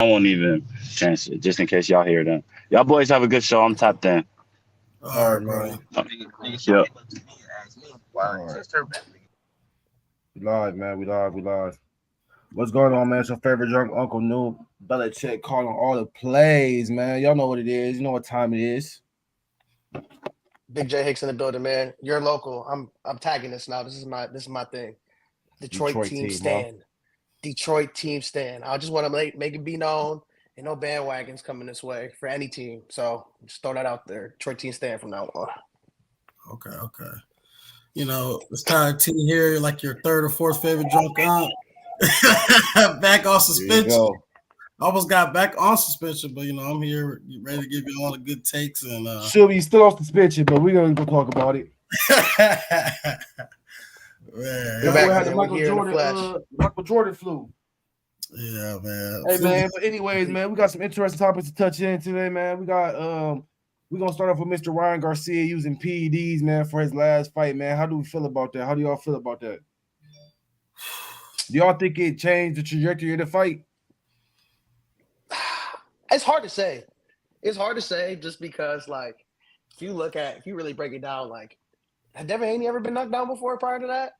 I won't even chance it, just in case y'all hear them. Y'all boys have a good show. I'm tapped in. All right, bro. Yep. All right. We live, man. We live. What's going on, man? It's your favorite drunk Uncle Noob. Belichick calling all the plays, man. Y'all know what it is. You know what time it is. Big J Hicks in the building, man. You're local. I'm tagging this now. This is my thing. Detroit team stand. Huh? Detroit team stand. I just want to make it be known. Ain't no bandwagons coming this way for any team. So just throw that out there. Detroit team stand from now on. Okay. You know, it's kind of team here, like your third or fourth favorite drunk aunt. Back on suspension. Almost got back on suspension, but I'm here ready to give you all the good takes. And should be still on suspension, but we're gonna go talk about it. Man, we had the Michael Jordan flu. Yeah, man. Hey, man. But anyways, man, we got some interesting topics to touch in today, man. We got we're gonna start off with Mr. Ryan Garcia using PEDs, man, for his last fight, man. How do we feel about that? How do y'all feel about that? Do y'all think it changed the trajectory of the fight? It's hard to say. It's hard to say just because, like, if you really break it down, like, had Devin Haney ever been knocked down before prior to that?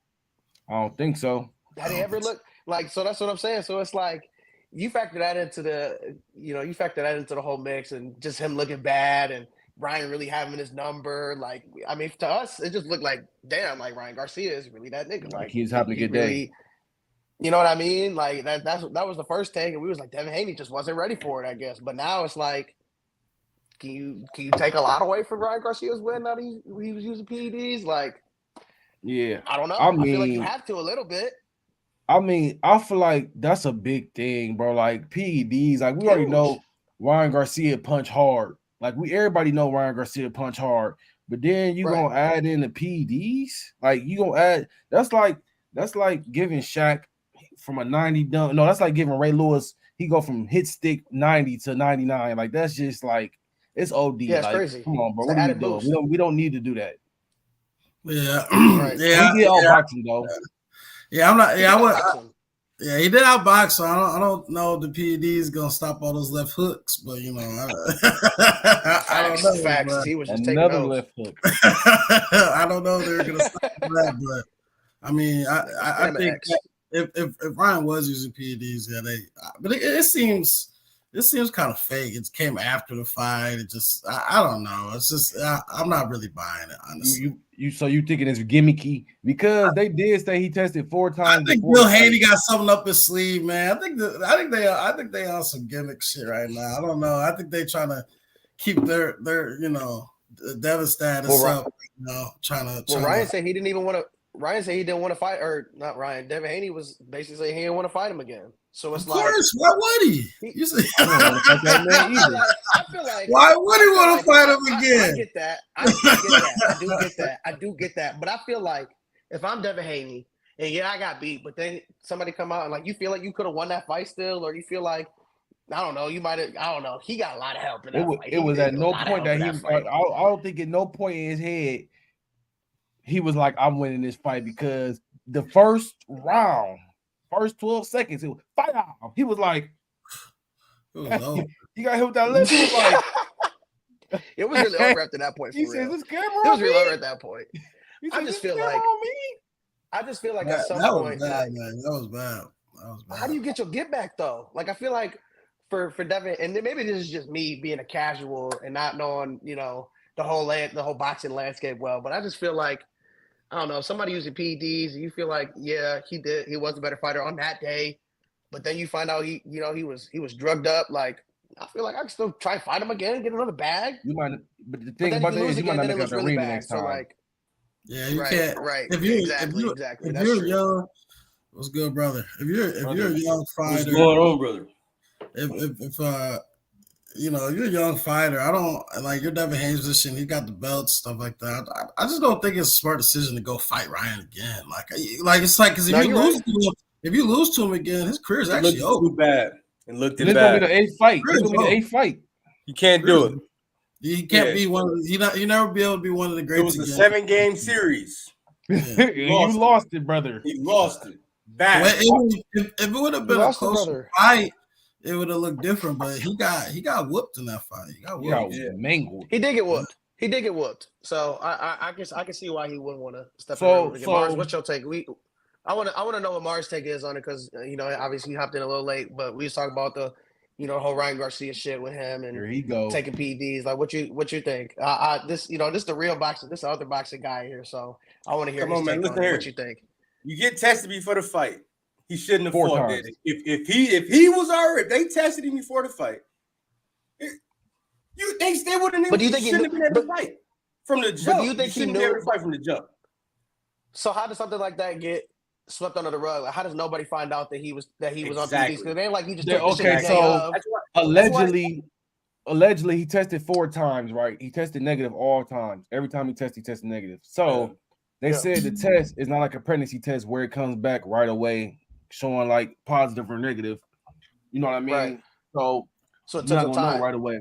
I don't think so. Had he ever looked like? So that's what I'm saying. So it's like you factor that into the whole mix, and just him looking bad and Ryan really having his number. Like, I mean, to us, it just looked like, damn, like Ryan Garcia is really that nigga. Like he's having a good day. You know what I mean? Like that was the first take, and we was like, Devin Haney just wasn't ready for it, I guess. But now it's like, can you take a lot away from Ryan Garcia's win that he was using PEDs? Like, yeah, I don't know. I feel like you have to a little bit. I mean, I feel like that's a big thing, bro. Like PEDs, like we already know Ryan Garcia punch hard. Like everybody know Ryan Garcia punch hard, but then you gonna add in the PEDs? Like you gonna add that's like giving Shaq from a 90 dunk. No, that's like giving Ray Lewis. He go from hit stick 90 to 99. Like that's just like it's OD. Yeah, it's like, crazy. Come on, bro. What are you doing? We don't need to do that. Yeah, yeah. He did outboxing though. Yeah, I'm not. Yeah, I would. Yeah, he did outbox, so I don't know if the PED is gonna stop all those left hooks, but I don't know. Facts. He was just another taking left hook. I don't know if they're gonna stop that, but I mean, I think if Ryan was using PEDs, but it seems kind of fake. It came after the fight. It just I don't know. It's just I'm not really buying it, honestly. So you thinking it's gimmicky because they did say he tested 4 times. I think Bill Haney got something up his sleeve, man. I think they on some gimmick shit right now. I don't know. I think they trying to keep their Devin status up. Ryan said he didn't even want to. Ryan said he didn't want to fight, or not Ryan. Devin Haney was basically saying he didn't want to fight him again. So it's of course, why would he? You say, I feel like why would he want to fight him again? I get that. I do get that. But I feel like if I'm Devin Haney, and I got beat, but then somebody come out and like you feel like you could have won that fight still, or you feel like I don't know, you might have. I don't know. He got a lot of help in that fight. It was at no point that he was. I don't think at no point in his head he was like, I'm winning this fight because the first round, first 12 seconds, it was fight out. He was like, you got hit with that left. He was like, it was really over at that point. He said, "This camera." It was really over at that point. I just feel like at some point, that was bad. How do you get your get back though? Like I feel like for Devin, and maybe this is just me being a casual and not knowing, the whole boxing landscape well, but I just feel like I don't know, somebody using PEDs, you feel like, yeah, he was a better fighter on that day, but then you find out he was drugged up. Like I feel like I can still try and fight him again, get another bag. You might, but the thing about that is you might not make out the ring next time. So like, yeah, you can't. Right. If you're young, what's good, brother? If you're a young fighter, what's going on, brother? If you're a young fighter, I don't like your Devin Haney's position. He got the belts, stuff like that. I just don't think it's a smart decision to go fight Ryan again. Like it's like because if you lose to him again, his career is actually over. Too bad. It looked bad. It's gonna be the 8th fight. It's gonna be the 8th fight. You can't do it. You can't be one. You never be able to be one of the greatest. It was a 7-game series. Yeah. You lost it, brother. He lost it. Bad. If it would have been a close fight. it would have looked different. But he got whooped in that fight. He got whooped. Mangled. He did get whooped. He did get whooped. So I guess I can see why he wouldn't want to step in again. Mars, what's your take? I want to know what Mars' take is on it because obviously he hopped in a little late, but we was talking about the whole Ryan Garcia shit with him and here he go taking PEDs. Like what you think? This this the real boxing. This is the other boxing guy here, so I want to hear his take on it. What you think? You get tested before the fight. He shouldn't have fought that. If he was already, if they tested him before the fight, they wouldn't. But do you think he shouldn't have been able to fight from the jump? Do you think he knew able to fight from the jump? So how does something like that get swept under the rug? Like, how does nobody find out that he was on PEDs? Because they ain't like he just took the shit so allegedly he tested 4 times, right? He tested negative all times. Every time he tested negative. So they said the test is not like a pregnancy test where it comes back right away showing like positive or negative. You know what I mean? Right. So it you're not gonna know right away.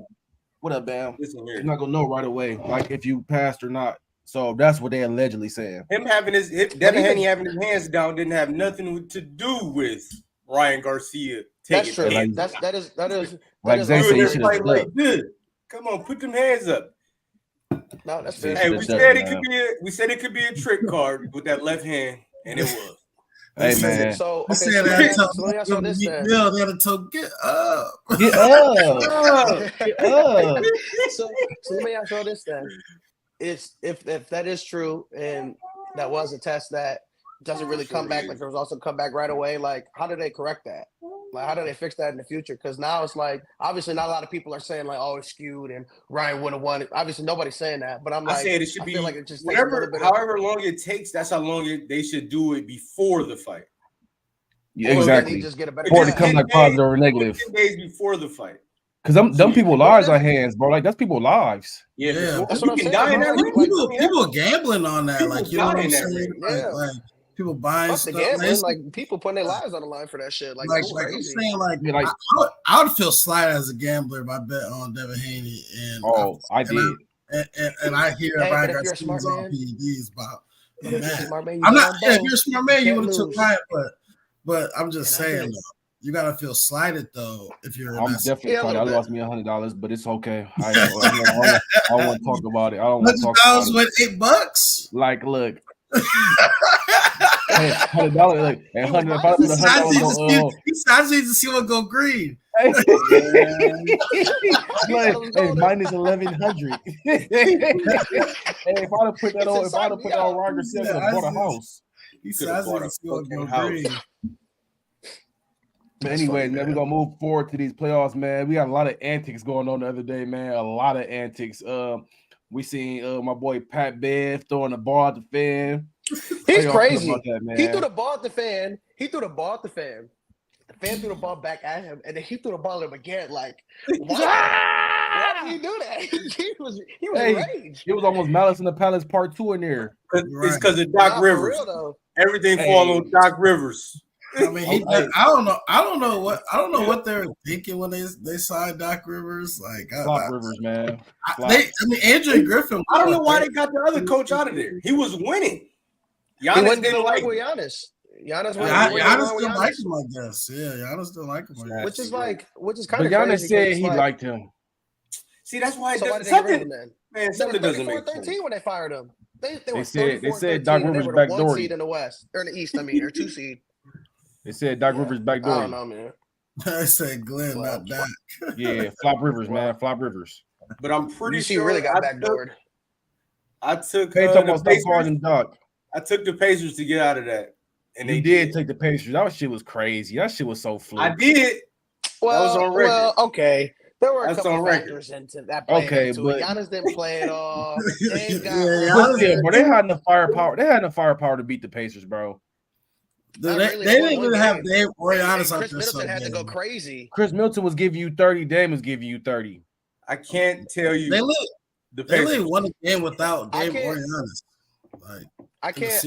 What up, Bam? You're not gonna know right away, like if you passed or not. So that's what they allegedly saying. Him having Devin Haney having his hands down didn't have nothing to do with Ryan Garcia. That's true. That is like Zay said, you should have good. Come on, put them hands up. No, that's fair. Hey, we said it could be a trick card with that left hand, and it was. Hey man, so let me ask you this then. Get up. So let me ask you this then. If that is true and that was a test that doesn't really come back, like there was also come back right away, like how do they correct that? Like how do they fix that in the future? Because now it's like obviously not a lot of people are saying like it's skewed and Ryan would have won it. Obviously nobody's saying that, but I said it should be like it just however long it takes. That's how long they should do it before the fight. Yeah, exactly. Just get a better before it comes like positive or negative. 10 days before the fight. Because them people's lives are hands, bro. Like that's people's lives. Yeah. That's what I'm saying. People gambling on that. People like you know what I'm saying? Like people buying stuff. Gambling, like people putting their lives on the line for that shit. Like I'm saying, I would feel slighted as a gambler if I bet on Devin Haney and I did. And I hear Ryan Garcia's on PEDs about man. I'm not. If you're a smart man, you would have took Ryan, but I'm just saying. You gotta feel slighted though. If you're, I'm definitely funny. I lost me $100, but it's okay. I don't want to talk about it. I don't want to talk about it. $100 with $8. Like, look, hey, $100. Look, and $100. He starts to see what go green. Hey, minus 1,100. Hey, if I'd have put that on, Ryan Garcia could have bought a house. He starts to see what go green. But anyway, man, we're gonna move forward to these playoffs, man. We got a lot of antics going on the other day, man. A lot of antics. We seen my boy Pat Bev throwing the ball at the fan. He's crazy. He threw the ball at the fan. The fan threw the ball back at him, and then he threw the ball at him again. Like, why did he do that? he was enraged. It was almost Malice in the Palace Part 2 in there. It's because of Doc Rivers. Everything fall on Doc Rivers. I mean, I don't know what they're thinking when they signed Doc Rivers. Like, Doc Rivers, man. Andrew Griffin. I don't know why they got the other coach out of there. He was winning. Giannis didn't like Giannis. Giannis didn't like him, I guess. Yeah, Giannis didn't like him. Which is kind of. But Giannis said he liked him. See, that's why something doesn't make sense. When they fired him, they said Doc Rivers backdoored 1 seed in the West or in the East. I mean, or 2 seed. They said Doc Rivers backdoored. I don't know, man. I said Glenn, not Doc. Yeah, Flop Rivers, man. Flop Rivers. But I'm pretty sure he really got backdoored. I took Doc. I took the Pacers to get out of that. And they did take the Pacers. That shit was crazy. That shit was so fluke. I did. Well, that was on record. Well, okay. There were a couple factors into that. Okay, but Giannis didn't play at all. But they had enough firepower. They had enough firepower to beat the Pacers, bro. They didn't even have Dave or Giannis. Chris Middleton had to go crazy. Chris Middleton was giving you 30. Dame was giving you 30. I can't tell you. They really won a game without Dave or Giannis. Like I can't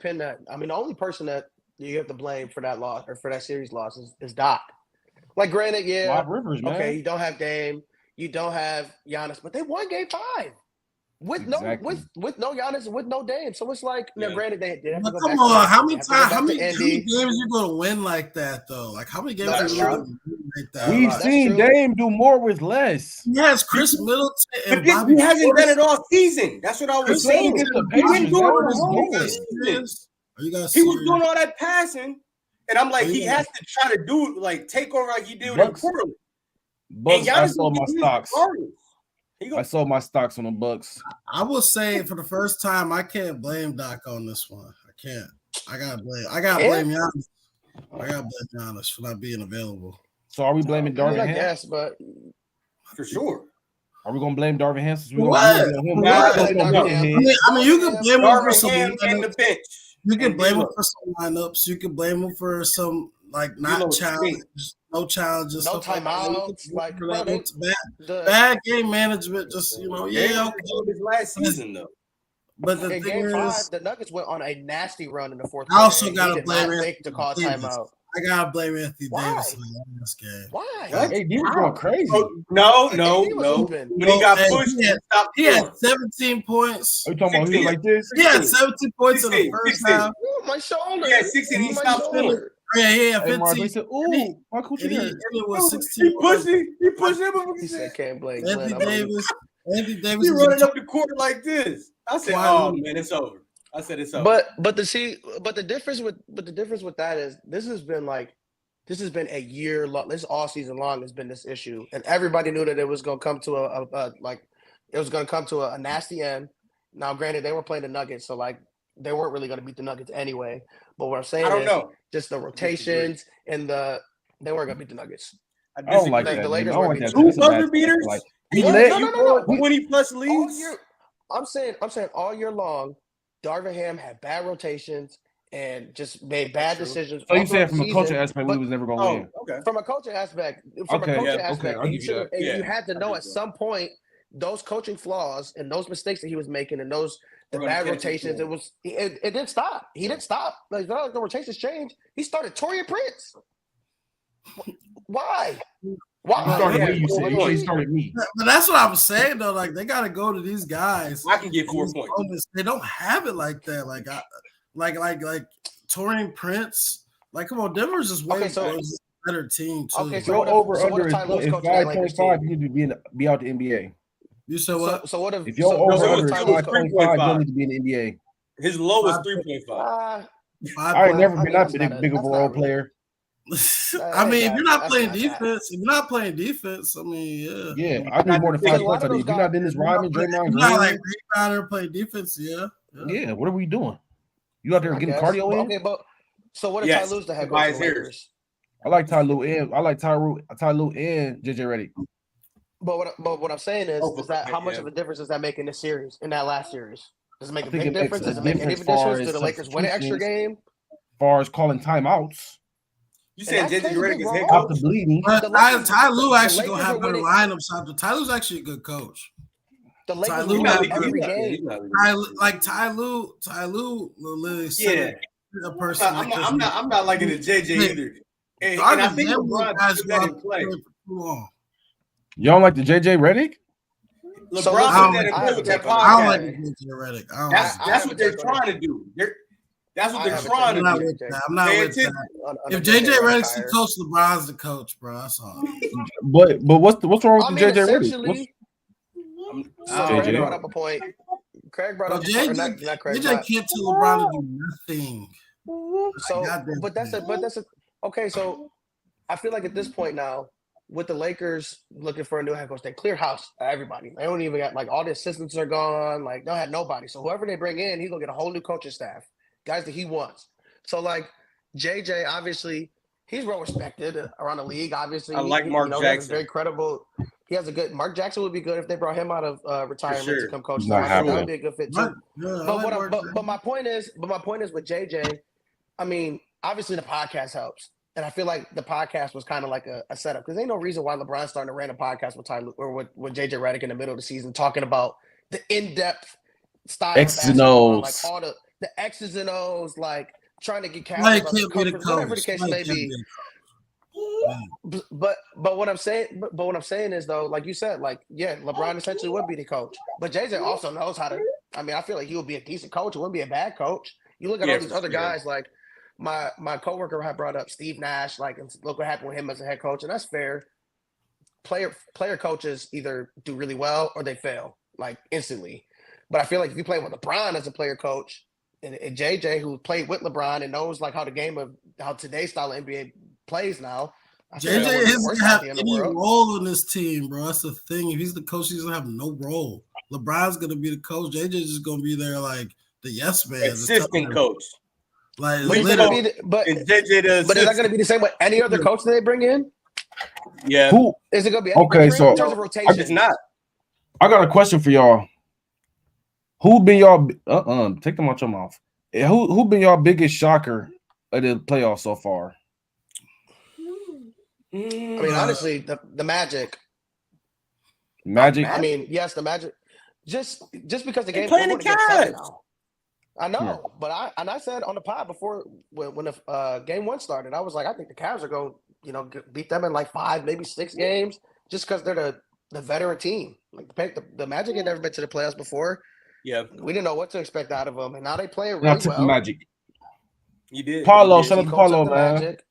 pin that. I mean, the only person that you have to blame for that loss or for that series loss is Doc. Like, granted, Bob Rivers, man. Okay, you don't have Dame, you don't have Giannis, but they won Game 5. with no Giannis, with no Dame. So it's like, now granted, they have to go come back on, to, how many games you gonna win like that though? Like how many games are you gonna win like that? We've seen Dame do more with less. Yes, Chris Middleton and Bobby. He hasn't done it all season. That's what I was saying. He didn't do it the whole season. He was doing all that passing, and I'm like, he has to try to do like take over like he did in Portland. Bucks, I sold my stocks. I sold my stocks on the Bucks. I will say for the first time, I can't blame Doc on this one. I can't. I gotta blame Giannis. I gotta blame Giannis for not being available. So are we blaming Darvin Ham? I guess, but for sure. Are we gonna blame Darvin Ham? I mean, you can blame him for some in the bench. You can blame him for some lineups. You can blame him for some like not challenges, no challenges, no timeouts, like bad game management. Just his last season though. But the in thing game 5, is, the Nuggets went on a nasty run in the fourth. I also gotta blame to call timeout. I gotta blame Anthony Davis in this game. Why? Hey, he was going crazy. No. When he got pushed, he had 17 points. Are you talking about he was like this? He had 17 points in the first half. Ooh, my shoulder. Yeah, 16. He stopped scoring. Yeah, 15. He said, "Ooh, my coach it was 16. He pushed him. He said, "Can't blame Anthony Davis." He running up the court like this. I said, "Oh man, it's over." I said it's over. But the difference with that is this has been a year long. This all season long has been this issue, and everybody knew that it was going to come to a nasty end. Now, granted, they were playing the Nuggets, so like they weren't really going to beat the Nuggets anyway. But what I'm saying is just the rotations and they weren't going to beat the Nuggets. I don't like that. The Lakers were beating 2 buzzer beaters. Like, He led 20+ leads. I'm saying all year long, Darvin Ham had bad rotations and just made bad decisions. So you said from a coaching aspect, we was never going to win. Okay. From a coaching aspect, you had to know at some point those coaching flaws and those mistakes that he was making and the bad rotations. It didn't stop. He didn't stop. Like the rotations changed. He started Torian Prince. Why? He started me. But that's what I was saying though. Like they got to go to these guys. I can get 4 points. They don't have it like that. Like Torian Prince. Like come on, Denver's just way better team too. Okay, so under 5.5, you need to be out the NBA. You said what? So what if you're over under 5.5, you need to be in the NBA. His low is 3.5. I never been that big of a role player. I mean, if you're not playing defense, I mean, yeah, I need more than 5 points. If you're not in this Rodman, Draymond, not like rebounder, play defense, yeah. What are we doing? You out there getting cardio in? Okay, but so what if Ty Lue's the head coach of the Lakers? I like Ty Lue and JJ Redick. But what I'm saying is that how much of a difference does that make in this series, in that last series? Does it make a big difference? Does it make any difference? Do the Lakers win an extra game? As far as calling timeouts. You said JJ Redick is head coach? coach? Bleeding. But Ty Lue actually gonna have better lineups after. Ty Lue's actually a good coach. The Lakers win every game. Ty Lue literally said a person. I'm not liking the JJ either. And I think LeBron put that in play. You don't like the JJ Redick? LeBron put that in play with that podcast. I don't like the JJ Redick. That's what they're trying to do. That's what they're trying to do. I'm not with that. If JJ Redick's the coach, LeBron's the coach, bro. That's all. But what's wrong with JJ Redick? Craig brought up a point. Craig brought up JJ can't tell LeBron to do nothing. So, okay. So I feel like at this point now, with the Lakers looking for a new head coach, they clear house everybody. They don't even got like all the assistants are gone. Like they don't have nobody. So whoever they bring in, he's gonna get a whole new coaching staff, guys that he wants. So like JJ, obviously, he's well respected around the league. Obviously, I like Mark Jackson. He's very credible. He has a good. Mark Jackson would be good if they brought him out of retirement to come coach. That would be a good fit too. But my point is with JJ. I mean, obviously the podcast helps. And I feel like the podcast was kind of like a setup because ain't no reason why LeBron's starting a random podcast with Ty or with JJ Redick in the middle of the season talking about the in-depth style X's and O's, like all the X's and O's, like trying to get whatever the case may be. But what I'm saying is though, like you said, like LeBron essentially would be the coach, but JJ also knows how to. I mean, I feel like he would be a decent coach. He wouldn't be a bad coach. You look at all these other guys, like my coworker had brought up Steve Nash, like, and look what happened with him as a head coach, and that's fair. Player coaches either do really well or they fail, like instantly. But I feel like if you play with LeBron as a player coach, and JJ, who played with LeBron and knows like how today's style of NBA plays now. JJ isn't have any role in this team, bro. That's the thing. If he's the coach, he's gonna have no role. LeBron's gonna be the coach. JJ's just gonna be there like the yes man, assistant coach. Like, but is that gonna be the same with any other coach that they bring in? Yeah. Who is it gonna be? Okay, so in terms of rotation, it's not. I got a question for y'all. Who been y'all? Take them out your mouth. Who been y'all biggest shocker of the playoffs so far? I mean, honestly, the Magic. Magic. I mean, yes, the Magic. Just because the game playing the Cavs now. I know, but I said on the pod before when the game 1 started, I was like, I think the Cavs are going, beat them in like 5, maybe 6 games, just because they're the veteran team. Like the Magic had never been to the playoffs before. Yeah, we didn't know what to expect out of them, and now they play really well. The Magic. You did, Paulo. Shout out to Paulo, man. Magic,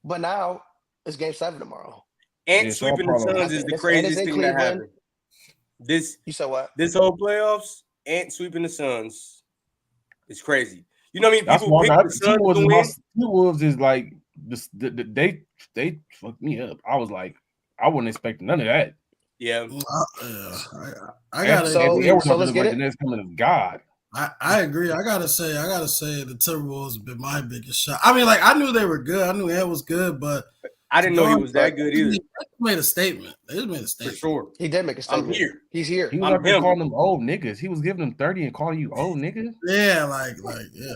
but now it's Game 7 tomorrow. And sweeping the Suns is the craziest thing that happened. You said what? This whole playoffs, Ant sweeping the Suns. It's crazy. You know what I mean? That's people pick the Suns to win. T-Wolves is like they fucked me up. I was like, I wasn't expecting none of that. Yeah. I gotta. So let's get it. The next coming of God. I agree. I gotta say the Timberwolves have been my biggest shot. I mean, like I knew they were good. I knew Ant was good, but I didn't know he was that good either. They made a statement. They just made a statement. For sure. He did make a statement. I'm here. He's here. He was calling them old niggas. He was giving them 30 and calling you old niggas. Yeah, yeah.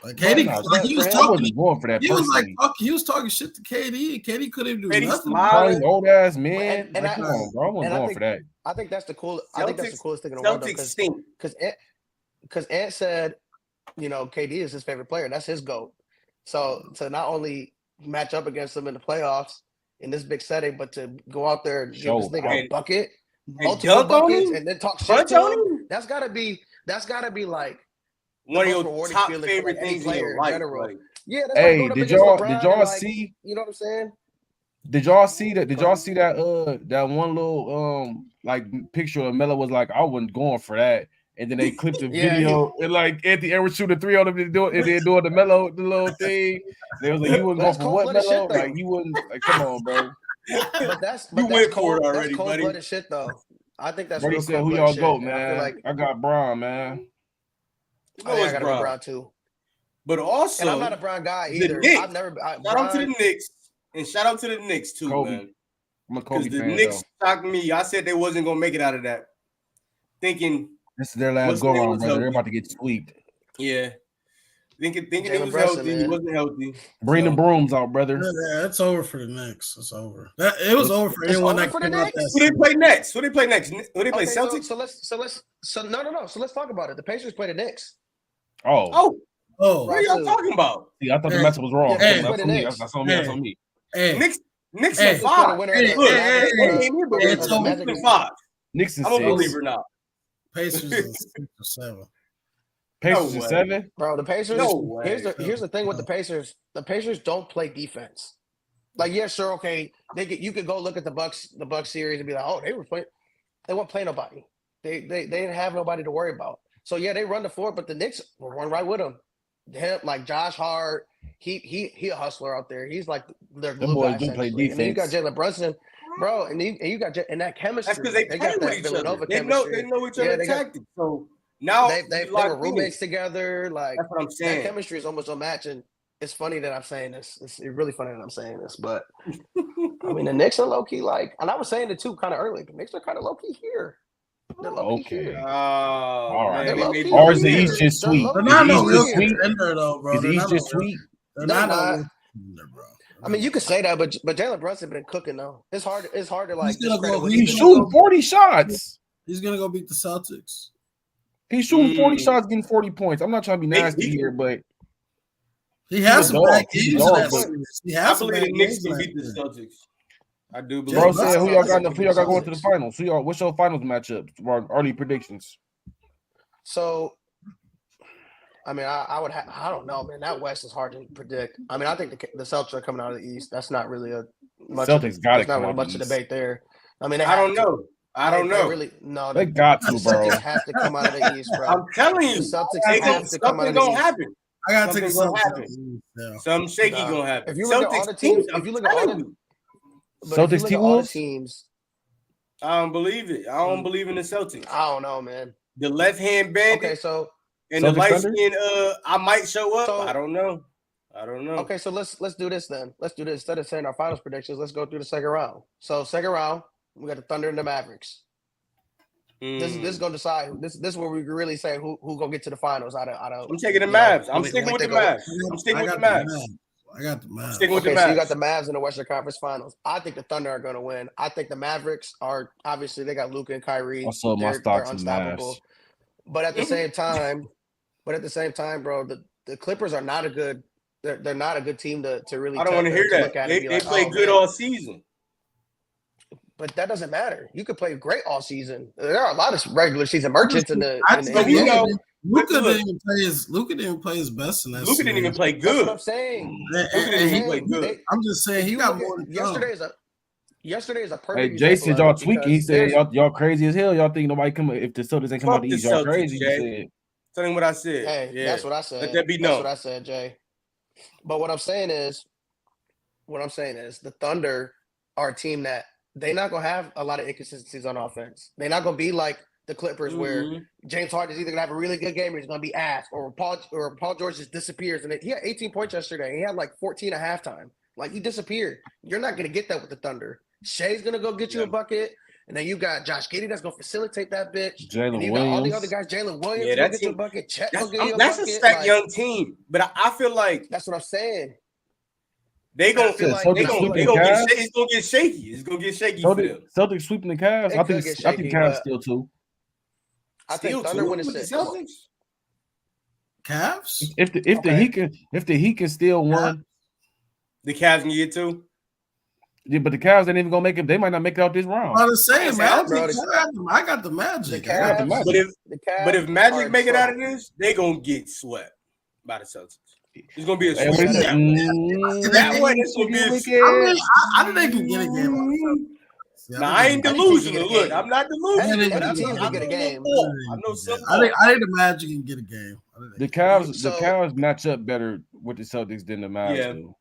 Like KD, he was talking going for that. He was like, he was talking shit to KD. KD couldn't do nothing. Old ass man. And come on, bro. I wasn't going for that. I think that's the coolest. I think that's the coolest thing in the world. Because Ant said, KD is his favorite player. That's his GOAT. So to not only match up against him in the playoffs in this big setting, but to go out there and give this nigga a bucket, multiple buckets, and then talk shit to him. That's gotta be like one of your top favorite things in your life. Like, yeah. That's hey, did y'all see? You know what I'm saying? Did y'all see that? Did y'all see that? That one little like picture of Melo was like, I wasn't going for that. And then they clipped the video and like Anthony Edwards shooting 3 on them and then doing the Melo, the little thing. They was like, you wouldn't go for what Melo? Like you wouldn't. Like, come on, bro. But you went for it already, that's buddy. Cold-blooded shit, though. I think that's. Brady said, "Who y'all go, man? I got Bron, man. I got to go Bron too. But also, and I'm not a Bron guy either. I've never. Shout out to the Knicks and shout out to the Knicks too, Kobe. man. I'm a Kobe fan. The Knicks shocked me. I said they wasn't gonna make it out of that. Thinking this is their last go round, brother. They're about to get swept. Yeah. Thinking it was healthy. He wasn't healthy. Bring the brooms out, brother. Yeah, it's over for the Knicks. It's over. It was over for anyone that came out that. Who they play next? Who they play Celtics? So no. So let's talk about it. The Pacers play the Knicks. Oh. What are y'all talking about? See, I thought the message was wrong. That's on me. Knicks in 5. It's Knicks in 5. Knicks is 6. I'm a believer now. Pacers is 6 or 7. Pacers is 7? Bro, the Pacers. Here's the thing with the Pacers. The Pacers don't play defense. Like, yeah, sure, okay. You could go look at the Bucks series and be like, oh, they won't play nobody. They didn't have nobody to worry about. So yeah, they run the floor, but the Knicks will run right with them. Him, like Josh Hart, he a hustler out there. He's like their glue guy. Play defense. And then you got Jalen Brunson, bro, and you got and that chemistry. That's because they play with each other. They know each other's tactics. So now they were roommates together. Like that's what I'm saying. That chemistry is almost unmatched. And it's funny that I'm saying this. It's really funny that I'm saying this, but I mean the Knicks are low key like, and I was saying it too kind of early. The Knicks are kind of low key here. Okay. All right. Or is the East just sweet? They're not no real contender though, bro. Is the East just sweet? They're not no real contender, bro. I mean, you could say that, but Jalen Brunson been cooking though. It's hard to like. He's shooting 40 shots. He's gonna go beat the Celtics. He's shooting 40 shots, getting 40 points. I'm not trying to be nasty here, but He has some bad games in that but- series. He I has some believe bad the Knicks games in can that beat the series. Celtics. I do believe. Bro Bro said, who y'all got going to the Celtics. finals? What's your finals matchup? Early predictions. So, I mean, I don't know, man. That West is hard to predict. I mean, I think the Celtics are coming out of the East. That's not really Celtics got to There's not come really out much the to East. debate there. I mean, I don't know. I don't know. They really no. They got to, the bro. Celtics have to come out of the East, bro. I'm telling you, The Celtics have to come out something of the gonna East. happen. I gotta take Something the gonna Celtics. happen. Yeah. Something shaky Nah. gonna happen. If you look at all the teams, I'm if you look at all telling the, you, but if you Celtics look at all the T-Wolves? teams, I don't believe it. I don't believe in the Celtics. I don't know, man. The left hand bandit Okay, so and the Celtics light Thunder? skin. I might show up. So- I don't know. okay, so let's do this then. Let's do this instead of saying our finals predictions. Let's go through the second round. So second round, we got the Thunder and the Mavericks. This is gonna decide. This is where we can really say who gonna get to the finals out of. I'm taking the you know, Mavs. I'm when we sticking with the think of- Mavs. I'm sticking with the Mavs. I got the Mavs. Sticking with the Okay, so you Mavs. got the Mavs in the Western Conference Finals. I think the Thunder are going to win. I think the Mavericks are obviously they got Luka and Kyrie. I sold my stocks in Mavs. But at the same time, bro, the Clippers are not a good. They're not a good team to really. I don't want to hear look that. at and be They like, play oh, good man. all season. But that doesn't matter. You could play great all season. There are a lot of regular season merchants in the NBA. Luka didn't even play his best in that. Luka didn't even play That's good. what I'm saying. Luka didn't even play good. I'm just saying he got more. Yesterday is a perfect. Hey, Jay said y'all tweaking. He said there's- y'all crazy as hell. Y'all think nobody come if the Celtics ain't come out Fuck the the East. Y'all Celtics, crazy. Jay. He said. Tell him what I said. Hey, Yeah. that's what I said. Let that be That's known. what I said, Jay. But what I'm saying is the Thunder are a team that they're not gonna have a lot of inconsistencies on offense. They're not gonna be like the Clippers where James Harden is either gonna have a really good game or he's gonna be ass, or Paul George just disappears. And he had 18 points yesterday. He had like 14 at halftime. Like he disappeared. You're not gonna get that with the Thunder. Shay's gonna go get you a bucket. And then you got Josh Giddey that's gonna facilitate that bitch. Jalen and you got all the other guys. Jalen Williams Yeah, gonna that get you a team- bucket. Chet gonna get you a That's bucket. a stacked Like, young team. But I feel like that's what I'm saying. they gonna feel like Celtics they sweeping gonna the get Cavs. it's gonna get shaky. It's gonna get shaky for them. Celtics sweeping the Cavs. It I could think get I think shaky, Cavs but- still too. I think Thunder winning with the 6. Celtics. Cavs. If the Heat can steal one, The Cavs can get 2. yeah, but the Cavs ain't even gonna make it. They might not make it out this round. I'm just saying, man. Bro, I got the Magic. The I got the Cavs- Magic. But if Magic are make it out of trouble. this, they gonna get swept by the Celtics. It's gonna be a Hey, what sweep. is it? That one is gonna be a I mean, I think they can get a game. Now, I ain't I think delusional. you get a Look, game. I'm not delusional. Any but team I'm can get a no game. football. I know something. I think the Magic can get a game. The Cavs, So- the Cavs match up better with the Celtics than the Mavs Yeah. do.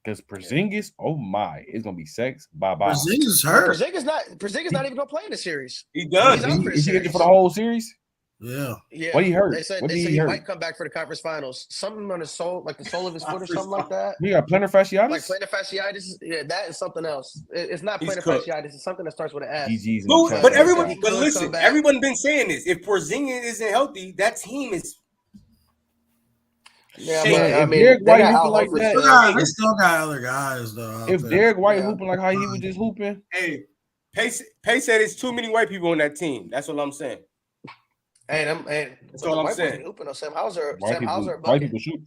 Because Porzingis, oh my, it's gonna be sex. Bye bye. Porzingis hurt. Porzingis not even gonna play in the series. He does. He's out for the Is he injured series. for the whole series? Yeah. Yeah. What he hurt? They said What did he he hurt? might come back for the conference finals. Something on his soul, like the sole of his foot or something like that. He got plantar fasciitis. Like plantar fasciitis. Yeah, that is something else. It's not He's plantar cooked. fasciitis. It's something that starts with an S. GG's in the But, chat. but He everyone, could but come listen, back. everyone been saying this. If Porzingis isn't healthy, that team is. Yeah, Shit. but I If mean, Derek they White got hooping Al like Horford that- still. They still got other guys though. If Derek White Yeah. hooping like how he was just hooping, Hey, Pace said it's too many white people on that team. That's what I'm saying. Hey, That's all I'm saying. Hooping though. Sam Hauser, white bucket. people shoot.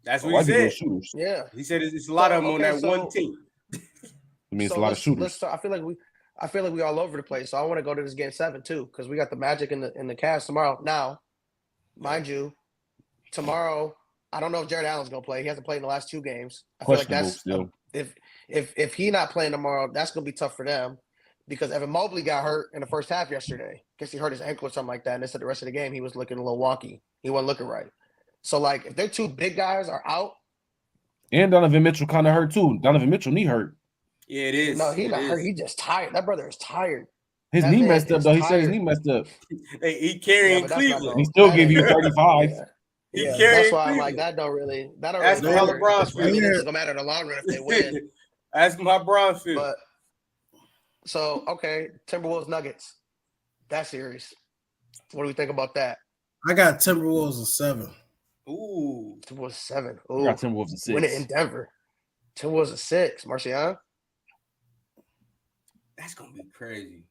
That's what White he people are said. shooters. Yeah. He said it's a lot of them on Okay, that so- one team. I mean, it's So a lot of let's shooters. start. I feel like we all over the place. So I want to go to this game 7 too, because we got the Magic and the Cavs tomorrow. Now, mind you, tomorrow I don't know if Jared Allen's gonna play. He hasn't played in the last 2 games. I feel like Questionable that's still. if he not playing tomorrow, that's gonna be tough for them because Evan Mobley got hurt in the first half yesterday. Guess he hurt his ankle or something like that. And they said the rest of the game he was looking a little wonky. He wasn't looking right. So like if their 2 big guys are out, And Donovan Mitchell kind of hurt too. Donovan Mitchell knee hurt. Yeah, it is. no, he's It not is. hurt. He's just tired. That brother is tired. His That knee man messed up is though. He said his tired. knee messed up. Hey, he carrying but that's not Cleveland. no- He still that give you ain't- 35. Yeah. He Yeah, carrying that's why I'm Cleveland. like that don't really Ask really him how matter. LeBron It's really feels. it's gonna matter in the long run if they win. Ask him how Bron feels. But so okay, Timberwolves Nuggets. That series. What do we think about that? I got Timberwolves in 7. Ooh, Timberwolves 7. I Ooh, got Timberwolves in 6. win it in Denver. Timberwolves a 6. Marcion? that's gonna be crazy.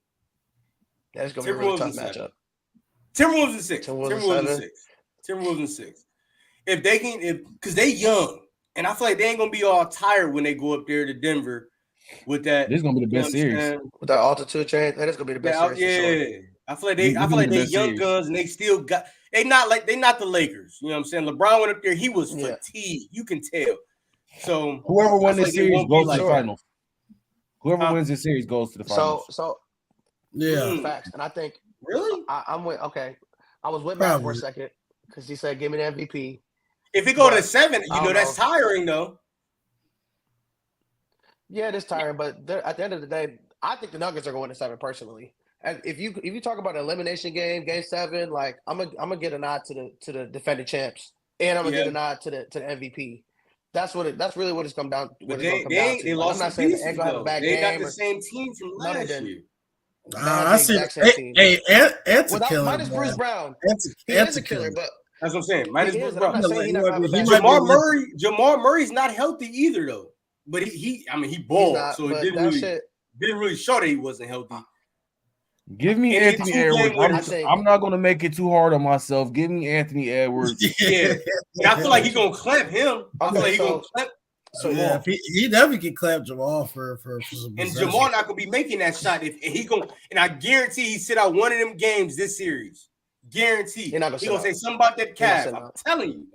That's gonna be a really Timberwolves tough in 7. matchup. Timberwolves in 6. Timberwolves in Timberwolves in 7. 6. Timberwolves in 6. if they can, because they young, and I feel like they ain't gonna be all tired when they go up there to Denver with that. This is gonna be the best series with that altitude change. That is gonna be the best series. Yeah, sure. I feel like they young guns, and they still got. They not the Lakers. You know what I'm saying? LeBron went up there. He was fatigued. You can tell. So whoever wins this series goes to the finals. Whoever wins this series goes to the finals. So facts. And I think really, I'm with. Okay, I was with Matt for a second because he said, "Give me the MVP." If it go to 7, that's tiring though. Yeah, it is tiring, but at the end of the day, I think the Nuggets are going to 7 personally. And if you talk about an elimination game, Game 7, like I'm gonna get a nod to the defending champs, and I'm gonna get a nod to the MVP. That's really what it's come down. They lost. I'm not saying they're gonna have a bad game. They got the same team from last year. I see. Hey, Ed's a killer. Minus Bruce Brown. He is a killer, but that's what I'm saying. Minus Bruce Brown. Jamal Jamal Murray's not healthy either, though. But he balled, so it didn't really show that he wasn't healthy. Give me Anthony Edwards. I'm not gonna make it too hard on myself. Give me Anthony Edwards. Yeah, I feel like he's gonna clamp him. I feel like he's gonna clamp. So yeah, he definitely can clap Jamal for some. And Jamal not gonna be making that shot if he gonna. And I guarantee he sit out one of them games this series. Guarantee. He gonna say something about that calf. I'm telling you.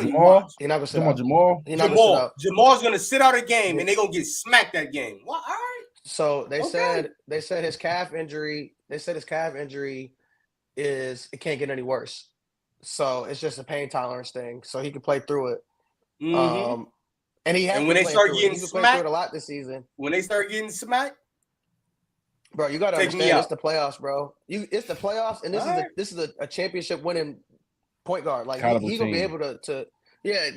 Jamal, you're not gonna sit out. Jamal's gonna sit out a game and they're gonna get smacked that game. Well, all right. So they said his calf injury. They said his calf injury it can't get any worse. So it's just a pain tolerance thing. So he can play through it. Mm-hmm. And when they start getting smacked a lot this season. When they start getting smacked, bro, you gotta understand it's the playoffs, bro. It's the playoffs, and this is a championship winning point guard. Like he's gonna be able to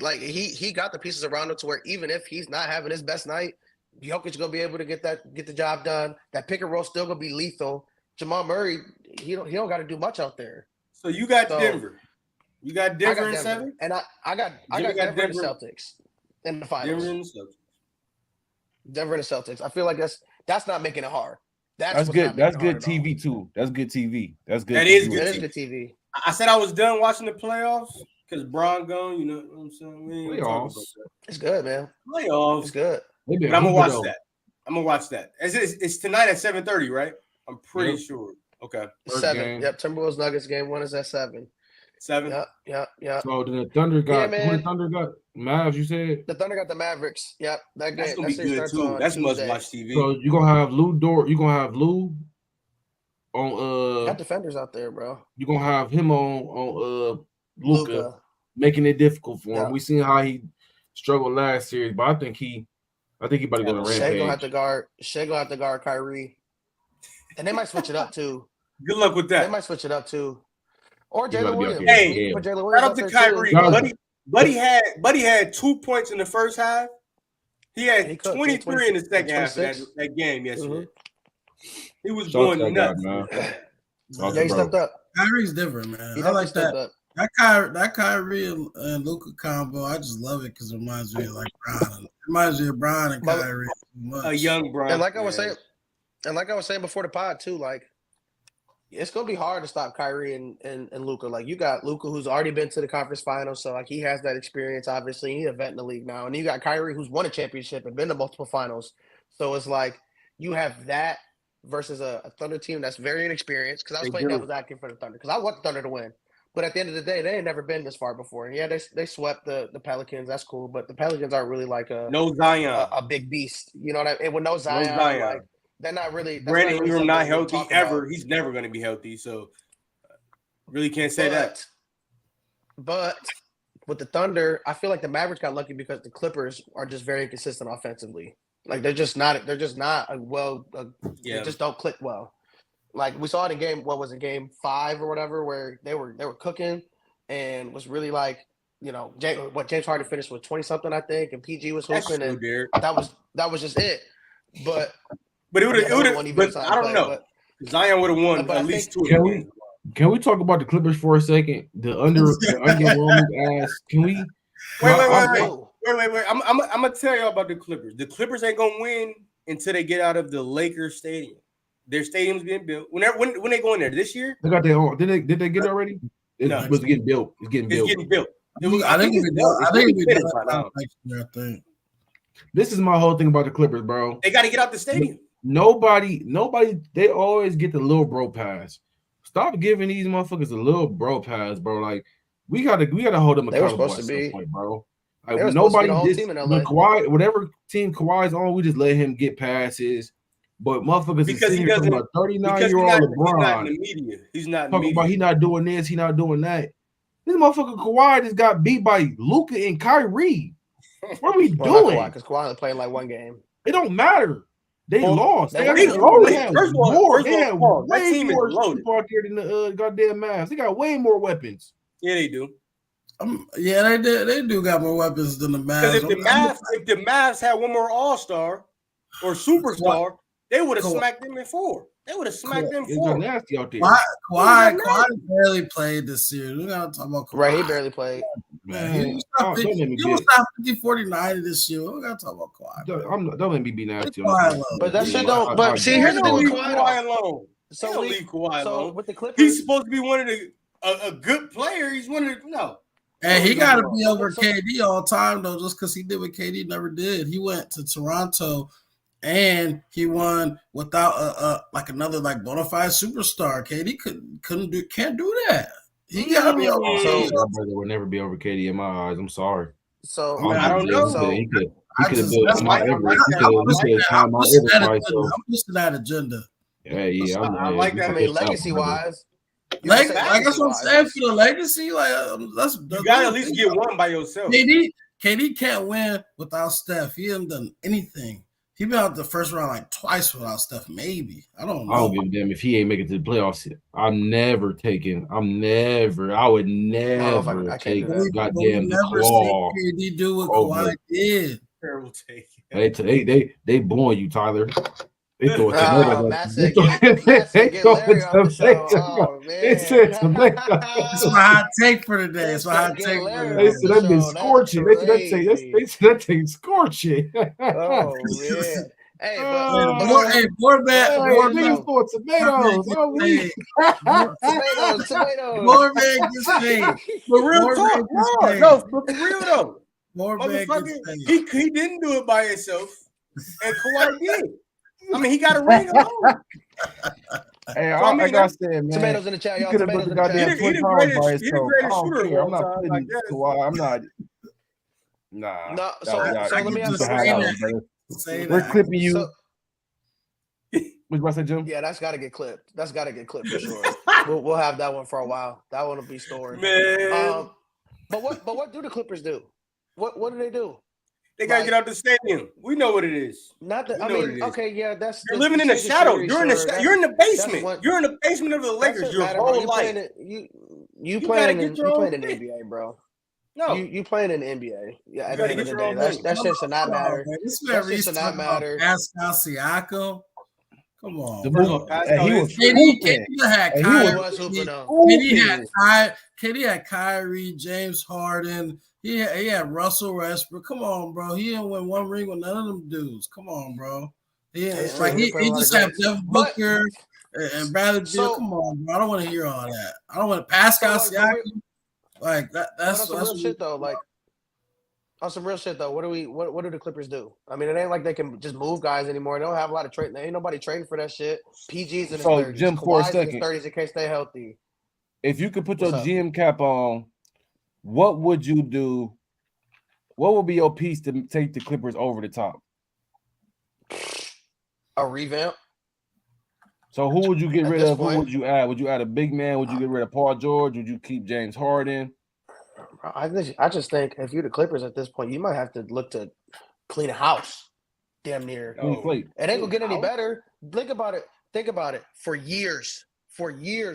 like he got the pieces around him to where even if he's not having his best night, Jokic gonna be able to get the job done. That pick and roll still gonna be lethal. Jamal Murray, he don't got to do much out there. So you got Denver. You got Denver in 7, and I got Denver and the Celtics in the finals. Denver and the Celtics. I feel like that's not making it hard. That's good. That's good TV too. That's good TV. That's good. That is good TV. I said I was done watching the playoffs because Bron gone. You know what I'm saying? Playoffs. It's good, man. Playoffs. It's good. But I'm gonna watch that. It's tonight at 7:30, right? I'm pretty sure. Okay. 7. Yep. Timberwolves Nuggets game 1 is at 7. 7. Yep. So the Thunder got the Thunder got Mavs. You said the Thunder got the Mavericks. Yep. That game. That's gonna be good too. That's must-watch TV. So you gonna have Lou on got defenders out there, bro. You gonna have him on Luka, making it difficult for him. We seen how he struggled last series, but I think he about to go to rampage. Shea gonna have to guard Kyrie. And they might switch it up too. Good luck with that. They might switch it up too. Or Jalen Williams. Hey, shout out to Kyrie. Buddy had 2 points in the first half. He had 23 in the second half of that game yesterday. Mm-hmm. He was going nuts. He stepped up. Kyrie's different, man. I like that. That Kyrie and Luka combo, I just love it because it reminds me of like Bron. It reminds me of Bron and Kyrie. A young Bron. And like I was saying before the pod too, like it's gonna be hard to stop Kyrie and Luka. Like you got Luka who's already been to the conference finals, so like he has that experience. Obviously, he's a vet in the league now, and you got Kyrie who's won a championship and been to multiple finals. So it's like you have that versus a Thunder team that's very inexperienced. Because I was playing devil's advocate for the Thunder because I want the Thunder to win. But at the end of the day, they ain't never been this far before. And yeah, they swept the Pelicans. That's cool. But the Pelicans aren't really like no Zion, a big beast. You know what I mean? And with no Zion. Like, they're not really. Brandon Ingram not healthy ever. He's never going to be healthy. So really can't say that. But with the Thunder, I feel like the Mavericks got lucky because the Clippers are just very inconsistent offensively. Like they're just not they just don't click well. Like we saw it in game 5 or whatever, where they were cooking and was really like, you know, James Harden finished with 20 something, I think, and PG was hooping, and that was just it. But it would have. But I don't know. Zion would have won at least 2. Can we talk about the Clippers for a second? The underwhelming ass. Can we? Wait. I'm gonna tell y'all about the Clippers. The Clippers ain't gonna win until they get out of the Lakers stadium. Their stadium's getting built. When they go in there this year, they got their own. Did they get it already? It was getting built. It's getting built. I think we do. I think. This is my whole thing about the Clippers, bro. They got to get out the stadium. Nobody. They always get the little bro pass. Stop giving these motherfuckers a little bro pass, bro. Like we gotta hold them accountable at some point, bro. Like nobody Kawhi, whatever team Kawhi's on, we just let him get passes. But motherfuckers is sitting here talking about 39-year-old LeBron. He's not in the media. He's not in the media. About he not doing this, he not doing that. This motherfucker Kawhi just got beat by Luka and Kyrie. What are we doing? Because Kawhi only played like one game. It don't matter. They lost. They had way more people out there than the goddamn Mavs. They got way more weapons. Yeah, they do. Yeah, they do got more weapons than the Mavs. Because if the Mavs had one more All-Star or Superstar, they would have smacked them in 4. They would have smacked them 4. It's nasty out there. Kawhi barely played this series. We gotta talk about Kawhi. Right, he barely played. Man, he was not 50-49 this year. We gotta talk about Kawhi. Don't let me be nasty. But that shit don't. But see, here's the thing with Kawhi alone. So leave Kawhi alone. With the Clippers, he's supposed to be one of the a good player. He's one of the And he got to be over KD all the time though, just because he did what KD never did. He went to Toronto. And he won without another bona fide superstar. KD can't do that. He gotta be over. My brother will never be over KD in my eyes. I'm sorry. So I don't know. So he could have built my Everest. He could have my Everest. I'm pushing that agenda. Yeah. I like that. I mean, legacy wise. Like that's what I'm saying for the legacy. You gotta at least get one by yourself. KD can't win without Steph. He hasn't done anything. He been out the first round twice without Steph, maybe. I don't know. I don't give a damn if he ain't making it to the playoffs. I would never take the goddamn claw. KD do what Kawhi did. Terrible take. They born you, Tyler. They throw it to That's my hot take for today. That's my hot take for today. They said that been scorching. They said that thing scorching. Oh man. Hey, more bad. Niggas for tomatoes. Tomatoes. More bad gets paid. For real talk. No, but for real though. More bad gets paid. He didn't do it by himself, and Kawhi did. I mean, he got a ring alone. Hey, like I said, man. Tomatoes in the chat, y'all. He could have put the goddamn Twin Towers by himself. I don't shooter care. I'm not putting Kawhi. I'm not. Nah. No. So let me ask you. We're clipping you. What you about to say, Jim? Yeah, that's got to get clipped. That's got to get clipped for sure. We'll have that one for a while. That one will be stored. Man. But what do the Clippers do? What do they do? They gotta get out the stadium. We know what it is. Not that I mean, okay, yeah, that's you're living in the shadow. You're in the basement. You're in the basement of the Lakers your whole life. You playing in the NBA, bro. No, you playing in the NBA. Yeah, at the end of the day, that shit should not matter. That shit should not matter. Pascal Siakam. Come on. KD had Kyrie, James Harden. He had Russell Westbrook. Come on, bro. He didn't win one ring with none of them dudes. Come on, bro. He just had Devin Booker and Bradley Beal. Come on, bro. I don't want to hear all that. I don't want Pascal Siakam. Like that. That's real shit though. Like on some real shit though. What do the Clippers do? I mean, it ain't like they can just move guys anymore. They don't have a lot of trade. There ain't nobody trading for that shit. PG's in his 30s. Jim, for a second, in his 30s in case they healthy. If you could put your GM cap on, what would you do? What would be your piece to take the Clippers over the top? A revamp. So who would you get rid of? Who would you add? Would you add a big man? Would you get rid of Paul George? Would you keep James Harden? I just think if you're the Clippers at this point, you might have to look to clean a house. Damn near. It ain't gonna get any better. Think about it. For years,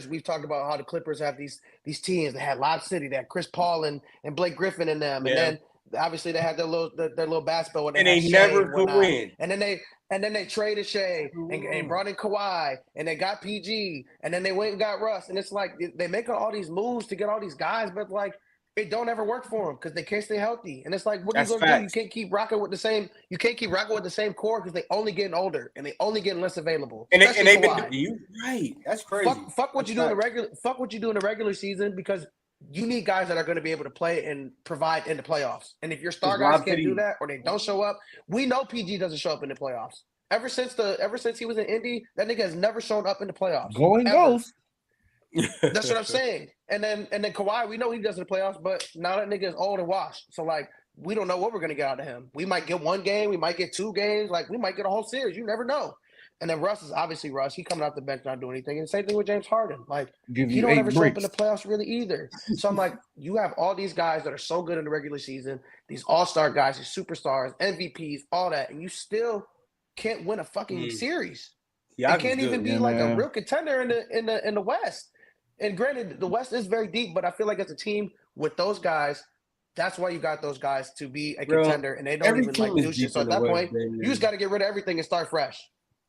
we've talked about how the Clippers have these teams. They had Lob City, they had Chris Paul and Blake Griffin in them, and then obviously they had their little basketball, and they never could win. And then they traded Shea and brought in Kawhi, and they got PG, and then they went and got Russ, and it's like they make all these moves to get all these guys, but like it don't ever work for them because they can't stay healthy. And it's like, what are you gonna do? You can't keep rocking with the same. You can't keep rocking with the same core because they only getting older and they only getting less available. And they've been right. That's crazy. Fuck what you do in the regular. Fuck what you do in the regular season because you need guys that are going to be able to play and provide in the playoffs. And if your star guys can't do that or they don't show up, we know PG doesn't show up in the playoffs. Ever since he was in Indy, that nigga has never shown up in the playoffs. Going ghost. That's what I'm saying. And then Kawhi, we know he does in the playoffs, but now that nigga is old and washed. So like we don't know what we're gonna get out of him. We might get one game, we might get 2 games, like we might get a whole series. You never know. And then Russ is obviously Russ. He coming off the bench not doing anything. And same thing with James Harden. Like he don't ever show up in the playoffs really either. So I'm like, you have all these guys that are so good in the regular season, these all-star guys, these superstars, MVPs, all that, and you still can't win a fucking series. Yeah, it can't even be like a real contender in the West. And granted, the West is very deep, but I feel like as a team with those guys, that's why you got those guys to be a contender, and they don't even like do shit. So at that point, you just got to get rid of everything and start fresh.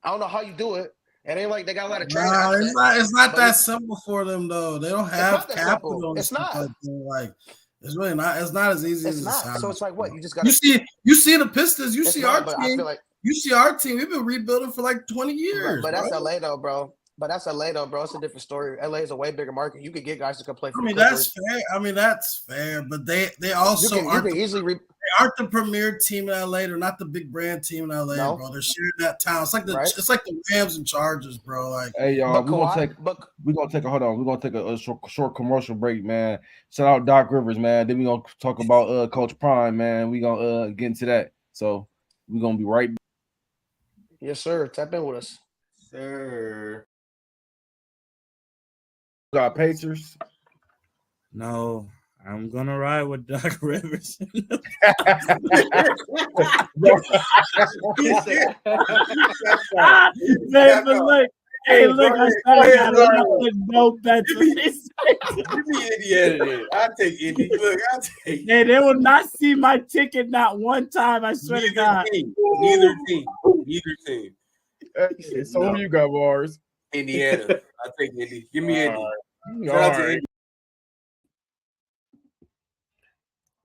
I don't know how you do it. It ain't like they got a lot of trade. It's not that simple for them though. They don't have capital. It's not. Like it's really not. It's not as easy as it sounds. So it's like what you just got. You see the Pistons. You see our team. You see our team. We've been rebuilding for like 20 years. But that's LA though, bro. It's a different story. LA is a way bigger market. You could get guys to come play for the Clippers. That's fair. But they also aren't the premier team in LA. They're not the big brand team in LA, bro. They're sharing that town. It's like the Rams and Chargers, bro. Like, hey y'all, we're gonna take a short commercial break, man. Shout out Doc Rivers, man. Then we're gonna talk about Coach Prime, man. We're gonna get into that. So we're gonna be right back. Yes, sir. Tap in with us. Sir. Got Pacers? No, I'm gonna ride with Doc Rivers. Hey, look, I got no bets. Give me Indiana. I'll take Indy. Look, Hey, they will not see my ticket not one time. I swear to God. Neither team. So who you got, Bars? Indiana. I'll take Indy. Give me Indy. Shout out to Indy.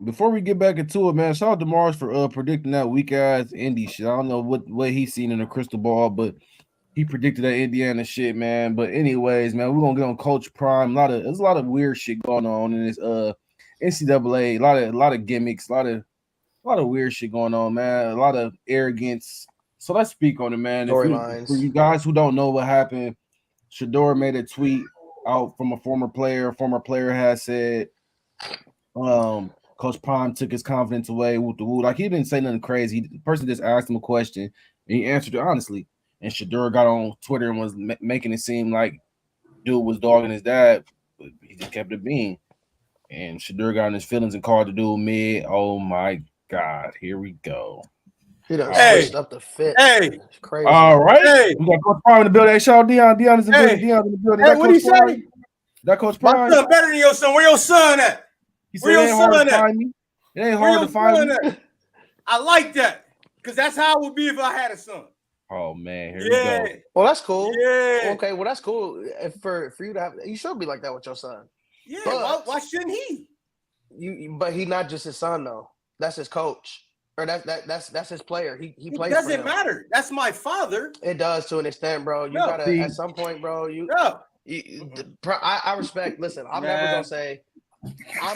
Before we get back into it, man, shout out to Mars for predicting that weak ass Indy shit. I don't know what he's seen in the crystal ball, but he predicted that Indiana shit, man. But anyways, man, we're gonna get on Coach Prime. There's a lot of weird shit going on in this NCAA. A lot of gimmicks, a lot of weird shit going on, man. A lot of arrogance. So let's speak on it, man. For you guys who don't know what happened, Shedeur made a tweet out from a former player. A former player has said, Coach Prime took his confidence away. Like he didn't say nothing crazy. The person just asked him a question, and he answered it honestly. And Shedeur got on Twitter and was making it seem like dude was dogging his dad, but he just kept it being. And Shedeur got in his feelings and called the dude mid. Oh my God, here we go. He done switched up the fit. Hey, it's crazy. All right, we got Coach Prime in the building. Hey, shout out Dion. Dion is in the building. Dion in the building. Hey, what he say? That Coach Prime. My son better than your son. Where your son at? He said, it ain't hard to find me. It ain't hard to find me. I like that because that's how it would be if I had a son. Oh man, here we go. Well, that's cool. Yeah. Okay, well that's cool. For you to have, you should be like that with your son. Yeah. But why shouldn't he? But he's not just his son though. That's his coach, or that's his player. He plays. It doesn't matter. That's my father. It does to an extent, bro. You gotta at some point, bro. I respect. Listen, I'm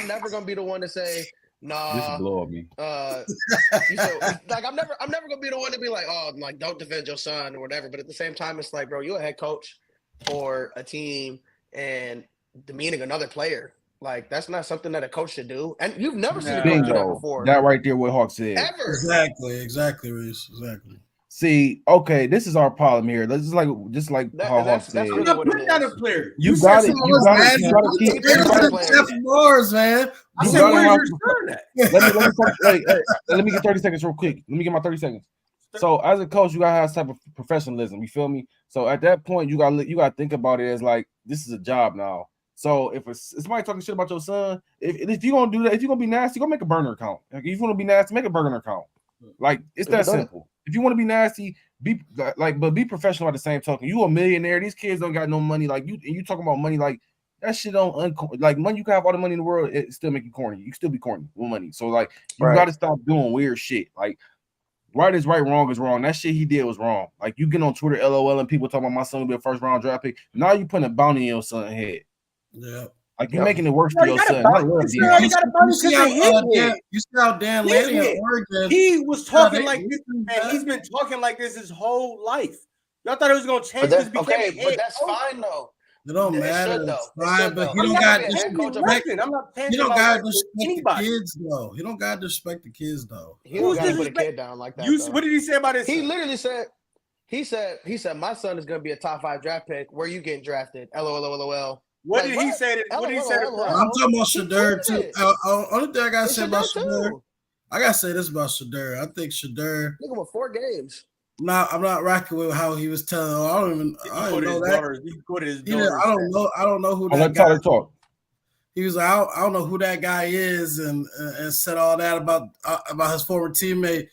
never gonna be the one to say. Nah, this blow up me. Like I'm never gonna be the one to be like, oh, like don't defend your son or whatever. But at the same time, it's like, bro, you're a head coach for a team and demeaning another player. Like that's not something that a coach should do. And you've never seen a coach do that before. That right there, what Hawk said. Ever. Exactly, Reese. Exactly. See, okay, this is our problem here. That's just like how Hawk said. Really what it is. A player. You got it. You got to keep Bars, man. I said, where's your son at? Let me get 30 seconds real quick. Let me get my 30 seconds. So as a coach, you gotta have some type of professionalism. You feel me? So at that point, you gotta think about it as like this is a job now. So if somebody talking shit about your son, if you're gonna do that, if you're gonna be nasty, go make a burner account. Like if you want to be nasty, make a burner account. Like it's that simple. If you want to be nasty, be professional at the same token. You a millionaire. These kids don't got no money. Like you talking about money like that shit don't like money. You can have all the money in the world, it still make you corny. You can still be corny with money. So like you got to stop doing weird shit. Like right is right, wrong is wrong. That shit he did was wrong. Like you get on Twitter, LOL, and people talking about my son will be a first round draft pick. Now you putting a bounty in your son's head. Yeah. Like you're making it worse for You yourself. You see how Dan Lanning at Oregon. He was talking like this, and he's been talking like this his whole life. Y'all thought it was gonna change because but that's fine though. It don't matter. It's fine, but you don't got to disrespect. I'm not you don't got to disrespect the kids though. You don't got to disrespect the kids though. He don't got to put a kid down like that. What did he say about his? He literally said. He said my son is going to be a top 5 draft pick. Where you getting drafted? LOL. What did he say? What did he say? I'm talking about Shedeur too. Only thing I gotta say about Shedeur, I gotta say this about Shedeur. I think Shedeur. Look at 4 games. I'm not rocking with how he was telling. I don't know that. I don't know who that guy. Talk. He was like, I don't know who that guy is, and said all that about his former teammate.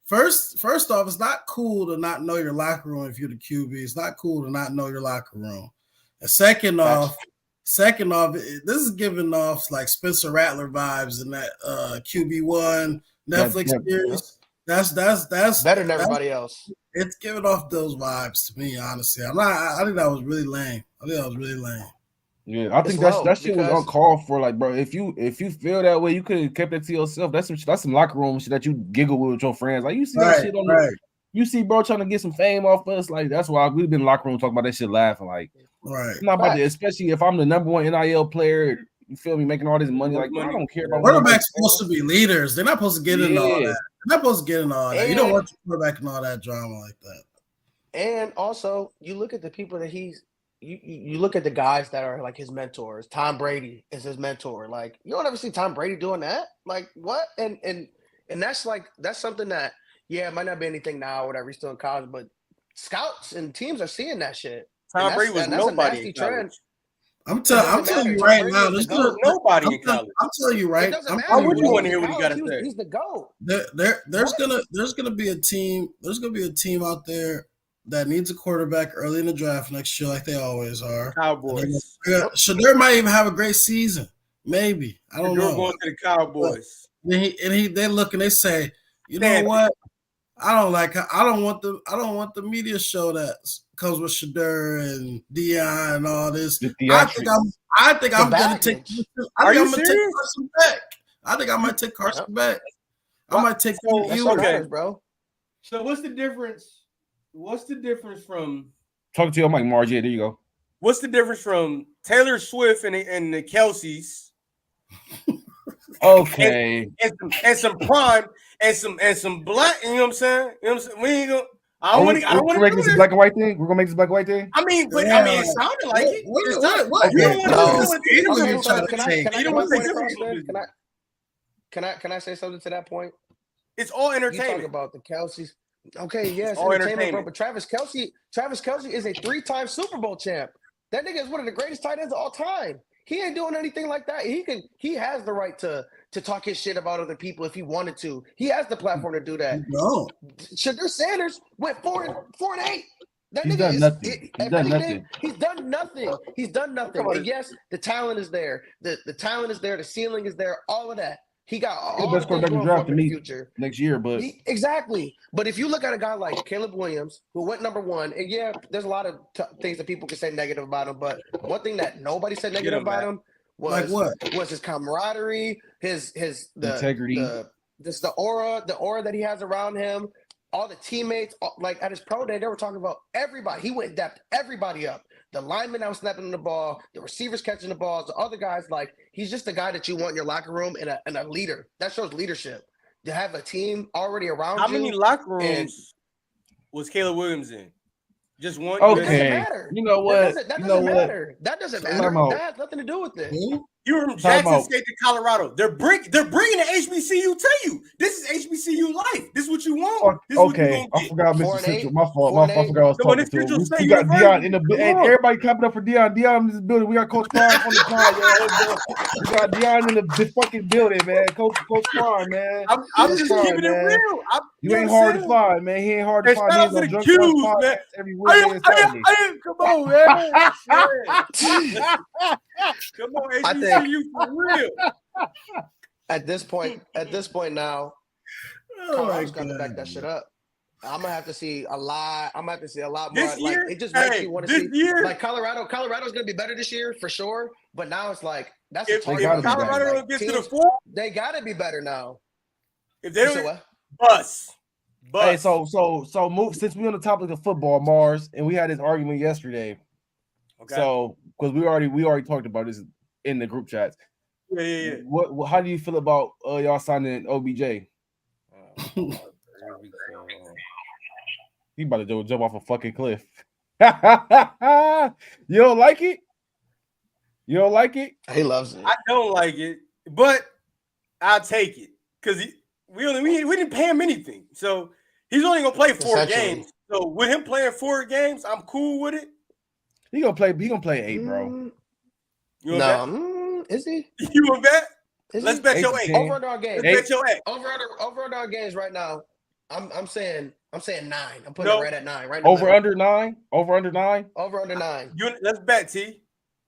First off, it's not cool to not know your locker room if you're the QB. It's not cool to not know your locker room. And second off, this is giving off like Spencer Rattler vibes in that QB1 Netflix series. That's better than everybody else. It's giving off those vibes to me, honestly. I think that was really lame. Yeah, I think that shit was uncalled for. Like, bro, if you feel that way, you could have kept that to yourself. That's some locker room shit that you giggle with your friends. Like, you see that shit on you see bro trying to get some fame off us. Like, that's why we've been in the locker room talking about that shit, laughing. Like, I'm not about to, especially if I'm the number 1 NIL player. You feel me? Making all this money. Like, I don't care about quarterbacks supposed to be leaders. They're not supposed to get into all that. They're not supposed to get into all that. You don't want your quarterback in all that drama like that. And also, you look at the people that you look at the guys that are like his mentors. Tom Brady is his mentor. Like, you don't ever see Tom Brady doing that. Like, what? And that's something that, it might not be anything now, whatever. He's still in college, but scouts and teams are seeing that shit. Tom Brady was nobody in college. I'm telling you right now, there's nobody in college. I'm telling you right. I would you want to hear what he got to say. He's the GOAT. There's gonna be a team. There's gonna be a team out there that needs a quarterback early in the draft next year, like they always are. Cowboys. Shedeur might even have a great season. Maybe. I don't know. Going to the Cowboys. They look and they say, you know what? I don't want the media show that comes with Shedeur and Dion and all this. I think I'm gonna take Carson back. I think I might take Carson back. I might take you, bro. So what's the difference? What's the difference from talking to your mic, Margie? There you go. What's the difference from Taylor Swift and the Kelseys? Okay. and some prime and some black. You know what I'm saying? You know what I'm saying? We ain't gonna. I don't want to make this a black and white thing. We're gonna make this black and white thing. I mean, it sounded like it. Can I say something to that point? It's all entertainment. You talk about the Kelseys. Okay, yes, all entertainment, bro. But Travis Kelce is a 3-time Super Bowl champ. That nigga is one of the greatest tight ends of all time. He ain't doing anything like that. He has the right to talk his shit about other people if he wanted to. He has the platform to do that. No. Shedeur Sanders went 4-8. That He's nigga done nothing. He's done nothing. He's done nothing. And yes, the talent is there. The talent is there. The ceiling is there. All of that. He got all the best quarterback in the draft in the future next year, but exactly. But if you look at a guy like Caleb Williams, who went number 1, and there's a lot of things that people can say negative about him, but one thing that nobody said negative about him was his camaraderie, his integrity, the aura that he has around him, all the teammates. Like at his pro day, they were talking about everybody. He went in depth, everybody up. The linemen that was snapping the ball, the receivers catching the balls, the other guys, like he's just a guy that you want in your locker room and a leader. That shows leadership. To have a team already around you. How many locker rooms was Caleb Williams in? Just one? Okay. You know what? That doesn't matter. That doesn't matter. That has nothing to do with it. You were from Jackson State to Colorado. They're bringing the HBCU to you. This is HBCU life. This is what you want. Okay, I forgot Mr. Central. My fault. I forgot I was talking to him. We got Dion in the building. Everybody clapping up for Dion. Dion in this building. We got Coach Prime on the pod. We got Dion in the fucking building, man. Coach Prime, man. I'm just keeping it real. You ain't hard to find, man. He ain't hard to find. Shout out to the Qs, man. Every week. Come on, man. Come on, HBCU for real. At this point now, Colorado's got to back that shit up. I'm gonna have to see a lot. I'm gonna have to see a lot more. This year, it just makes you want to see. Year, like Colorado's gonna be better this year for sure. But now it's like that's if Colorado don't get to the 4, they gotta be better now. If they don't, bus. Hey, so move since we're on the topic of football, Mars, and we had this argument yesterday. Okay. So because we already talked about this in the group chats. Yeah. What how do you feel about y'all signing OBJ? He about to jump off a fucking cliff. You don't like it? You don't like it? He loves it. I don't like it, but I'll take it because we didn't pay him anything, so he's only gonna play 4 games. So with him playing 4 games, I'm cool with it. He gonna play 8, bro. Is he? You want bet? Let's bet your 8. Over under our games. Let's bet your 8. Over under our games right now. I'm saying 9. I'm putting it right at 9. Right. Over under 9. Over under 9. Over under 9. Let's bet, T.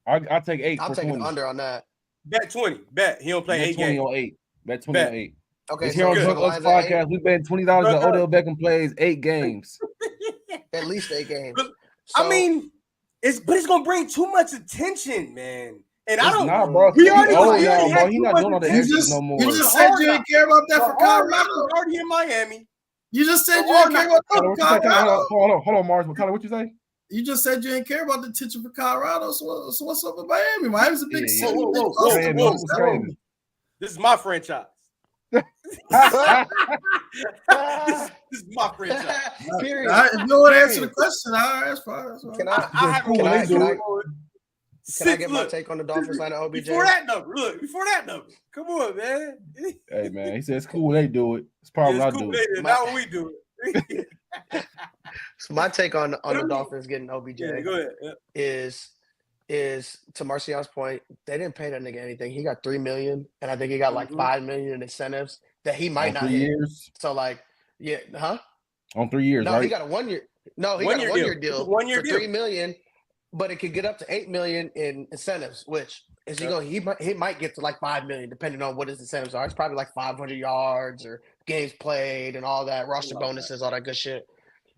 I'll take 8. I'm taking under on that. Bet 20. Bet he don't play 8 games. 20 on 8. Bet 20 on 8. Okay. Here on Drunk Us Podcast, we bet $20 that Odell Beckham plays 8 games. At least 8 games. I mean, it's gonna bring too much attention, man. And I don't know, bro. We already he's not doing all the extras no more. You just said you didn't care about that for Colorado. Already in Miami. You just said you didn't care about that for Colorado. Hold on, Mars. Tyler, what you say? You just said you didn't care about the attention for Colorado. So what's up with Miami? Miami's a big city. Whoa. This is my franchise. This is my franchise. Period. If you don't want to answer the question, that's fine. Can I get my take on the Dolphins line of OBJ? Before that number. Come on, man. Hey, man. He said it's cool when they do it. It's probably not do it. Not when we do it. So my take on the Dolphins getting OBJ is to Marcion's point, they didn't pay that nigga anything. He got $3 million, and I think he got like $5 million in incentives that he might not hit. Years. So on 3 years, no, right? He got a 1 year. No, he got a 1 year deal. 1 year for deal. $3 million, but it could get up to $8 million in incentives. Which is he might get to like $5 million depending on what his incentives are. It's probably like 500 yards or games played and all that, roster bonuses, all that good shit.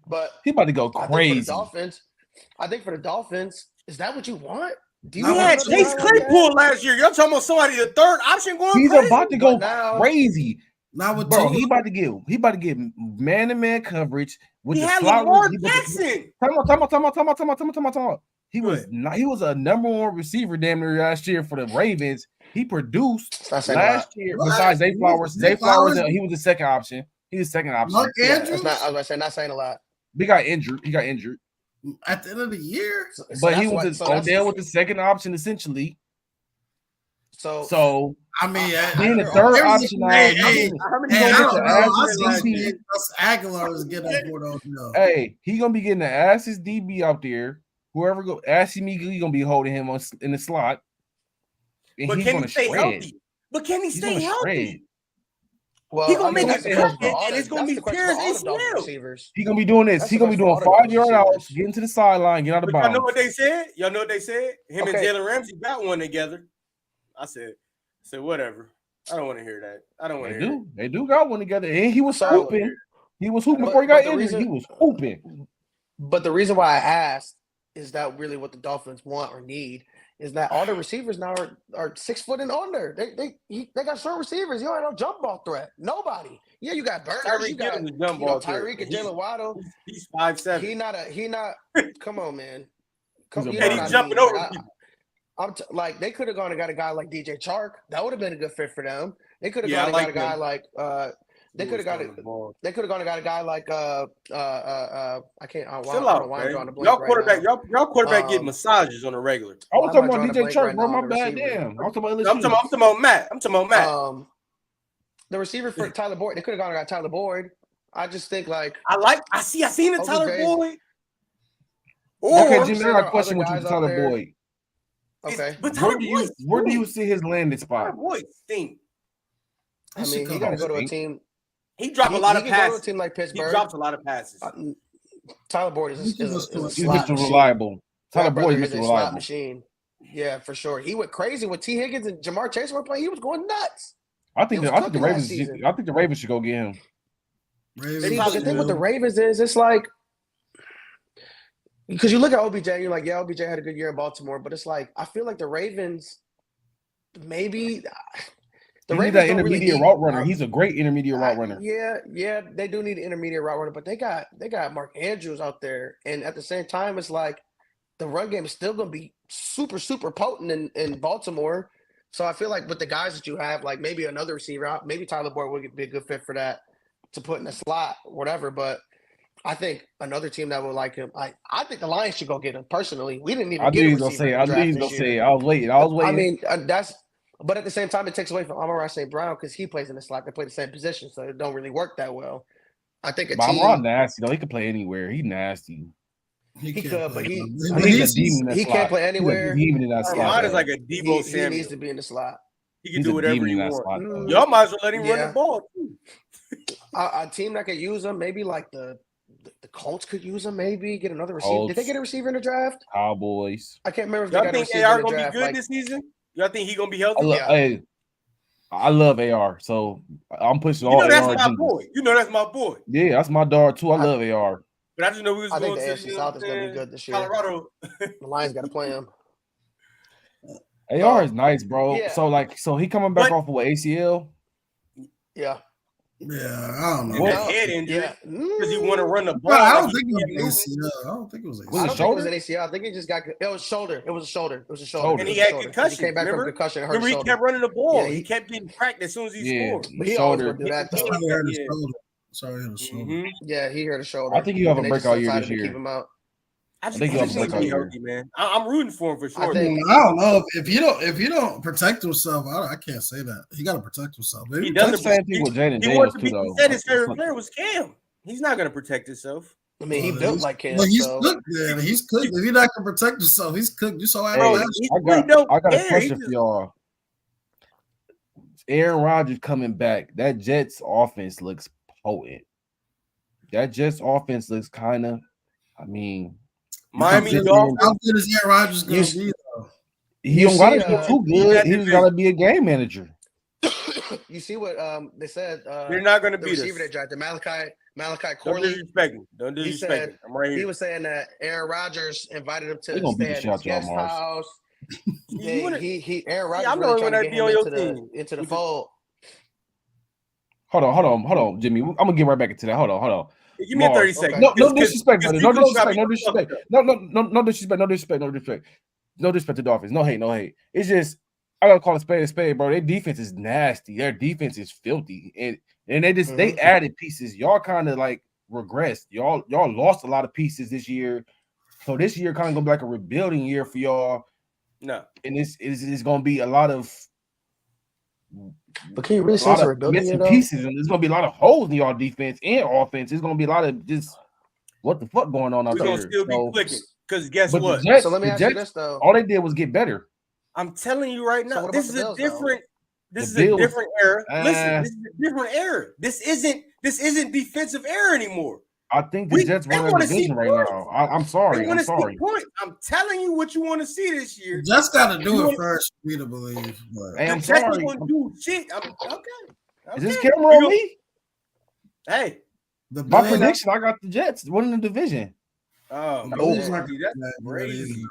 But he about to go crazy. I think for the Dolphins, is that what you want? Do you had Chase Claypool last year? You're talking about somebody the third option going. He's crazy? About to go crazy. Now with bro, he about to get man-to-man coverage with the Lamar Jackson. Time out. He was a number 1 receiver damn near last year for the Ravens. He produced last year. Besides Zay Flowers, he was the second option. He was the second option. Mark Andrews? I was gonna say, not saying a lot. He got injured. At the end of the year. But he was Odell with the second option essentially. So I mean, being the third option Aguilar is getting on board Odell. Hey, he gonna be getting the ass's DB out there. Whoever go Assy he gonna be holding him in the slot. And but can he stay healthy? Stay healthy? Well, he's gonna make it and it's gonna be Pierce ACL. He's gonna be doing this. He's gonna be doing 5-yard outs, getting to the sideline, get out of bounds. Y'all know what they said? Him and Jalen Ramsey got one together. I said whatever. I don't want to hear that. I don't want to hear it. They do got one together. And he was hooping. He was hooping before he got injured. He was hooping. But the reason why I asked is that really what the Dolphins want or need is that all the receivers now are 6 foot and under. They got short receivers. You don't have no jump ball threat. Nobody. Yeah, you got Burns. You got Tyreek and Jalen Waddle. He's 5'7". He not. Come on, man. He's jumping over people. They could have gone and got a guy like DJ Chark. That would have been a good fit for them. They could have gone and got a guy like They could have got it. They could have gone and got a guy like I can't. Chill out, man. Y'all quarterback get massages on a regular. I was talking about DJ Chark, bro. My bad, damn. I'm talking about Matt. The receiver for Tyler Boyd. They could have gone and got Tyler Boyd. I just think I seen it, Tyler Boyd. Okay, Jimmy, I got a question with you, Tyler Boyd. Okay, but where do you see his landing spot? Tyler Boyd stink. I mean, he got to go to a team. He dropped a lot of passes. Go to a team like Pittsburgh. He drops a lot of passes. Tyler Boyd is Mr. Reliable. Tyler Boyd is Mr. Reliable machine. Yeah, for sure. He went crazy when T. Higgins and Jamar Chase were playing. He was going nuts. I think the Ravens should go get him. See, but the thing with the Ravens is it's like because you look at OBJ, you're like, yeah, OBJ had a good year in Baltimore, but it's like I feel like the Ravens maybe the Ravens that intermediate route runner. He's a great intermediate route runner. Yeah, they do need an intermediate route runner, but they got Mark Andrews out there, and at the same time, it's like the run game is still going to be super, super potent in Baltimore. So I feel like with the guys that you have, like maybe another receiver out, maybe Tyler Boyd would be a good fit for that to put in a slot, whatever. But I think another team that would like him, I think the Lions should go get him personally. We didn't even get a receiver. I knew he was going to say it. I was waiting. I mean, but at the same time, it takes away from Amon-Ra St. Brown because he plays in the slot. They play the same position, so it don't really work that well. I think Amon nasty though. He could play anywhere. He nasty. He could, but he can't play anywhere. Amon is like a Debo Samuel. He needs to be in the slot. He can do whatever he wants. Y'all might as well let him run the ball too. A team that could use him, maybe like the Colts could use him. Maybe get another receiver. Did they get a receiver in the draft? Cowboys. I can't remember if y'all think AR gonna be good this season. Y'all think he gonna be healthy? I love AR, so I'm pushing all. AR. That's my boy. You know that's my boy. Yeah, that's my dog too. I love AR. But I just know we was I going think the to AFC South is gonna be good this year. Colorado. The Lions got to play him. AR is nice, bro. Yeah. So he coming back off of ACL. Yeah. Yeah, I don't know. What head injury? Because he want to run the ball. I don't think it was ACL. I don't think it was ACL. Was it shoulder? It was an ACL. I think he just got. It was shoulder. It was a shoulder. And he had concussion. He came back from concussion. Remember, he kept running the ball. Yeah, he kept getting cracked as soon as he scored. But he always would do that though. Sorry, hurt his shoulder. Yeah, he hurt his shoulder. I think you have a breakout year this year. Keep him out. I think he'll be healthy, man. I'm rooting for him for sure. I don't know if you don't protect himself. I can't say that. He got to protect himself. He doesn't. He wants to be. He said his favorite player was Cam. He's not going to protect himself. I mean, he built like Cam. Well, he's cooked. Then he's cooked. If he's not going to protect himself, he's cooked. You saw I got a question for y'all. Aaron Rodgers coming back. That Jets offense looks potent. That Jets offense looks kind of. I mean. Miami Dolphins. How good is Aaron Rodgers going to be, though? He don't got to be too good. He's got to be a game manager. You see what they said? They're not going to be the receiver they drafted, Malachi Corley. Don't disrespect him. I'm right here. He was saying that Aaron Rodgers invited him to stay at his guest house. Aaron Rodgers I'm really trying to get him into the fold. Hold on, Jimmy. I'm gonna get right back into that. Hold on. Give me 30 seconds. No disrespect, brother. No disrespect. No disrespect. No disrespect to Dolphins. No hate. It's just I gotta call a spade, bro. Their defense is nasty. Their defense is filthy, and they added pieces. Y'all kind of like regressed. Y'all lost a lot of pieces this year, so this year kind of gonna be like a rebuilding year for y'all. No, and it's gonna be a lot of. But can you really say it's a rebuilding year, though? Pieces, and there's gonna be a lot of holes in y'all defense and offense. There's gonna be a lot of just what the fuck going on out there. We're gonna still be clicking because guess what? So let me ask you this though. All they did was get better. I'm telling you right now, this is a different era. Listen, this is a different era. This isn't defensive era anymore. I think the Jets won the division right now. I'm sorry. I'm telling you what you want to see this year. Just got to do it first for me to believe. Hey, I'm sorry. Gonna do shit. Okay. Is this camera on me? Hey, my prediction. I got the Jets winning the division. Oh, that's crazy.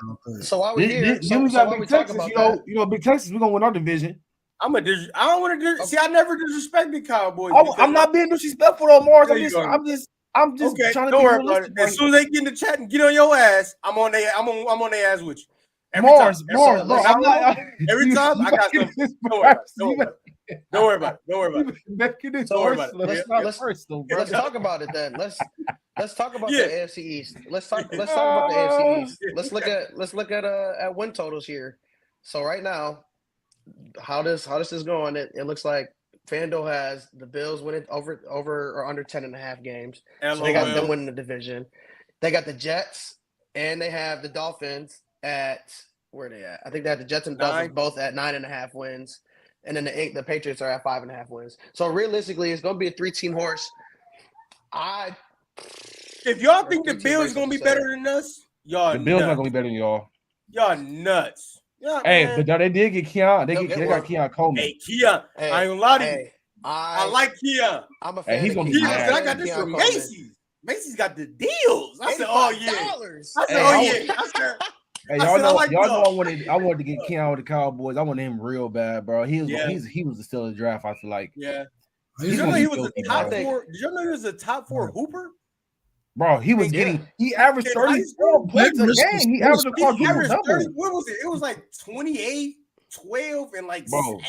So why we here? We got Big Texas. You know, Big Texas. We're gonna win our division. I don't want to see. I never disrespected Cowboys. I'm not being disrespectful on Mars. I'm just okay, trying to don't worry about it. As soon as they get in the chat and get on your ass, I'm on their ass with you. Every Mars, time, bro. Every time I got something. Don't worry about it. Let's talk about it then. Let's talk about the AFC East. Let's talk about the AFC East. Let's look at win totals here. So right now, how this is going? It looks like FanDuel has the Bills winning over or under 10.5 games. So they got them winning the division. They got the Jets and they have the Dolphins at where are they at? I think they have the Jets and Dolphins both at 9.5 wins. And then the Patriots are at 5.5 wins. So realistically, it's going to be a 3-team horse. If y'all think the Bills is going to be better than us, y'all the Bills not going to be better than y'all. Y'all nuts. Hey, man. But they did get Keon. They got Keon Coleman. Hey, Keon. I ain't gonna lie to you. I like Keon. I'm a fan. He's of gonna Keon. be I got this from Macy's. Macy's got the deals. I said, oh yeah. I said, oh yeah. I said, hey, y'all know I wanted to get Keon with the Cowboys. I wanted him real bad, bro. He was the still in the draft. I feel like. Yeah. Did you know he was a top 4? Did you know he was a top 4 hooper? Bro, he was he averaged 34 points a game. He averaged a quadruple double. What was it? It was like 28, 12, and like 7.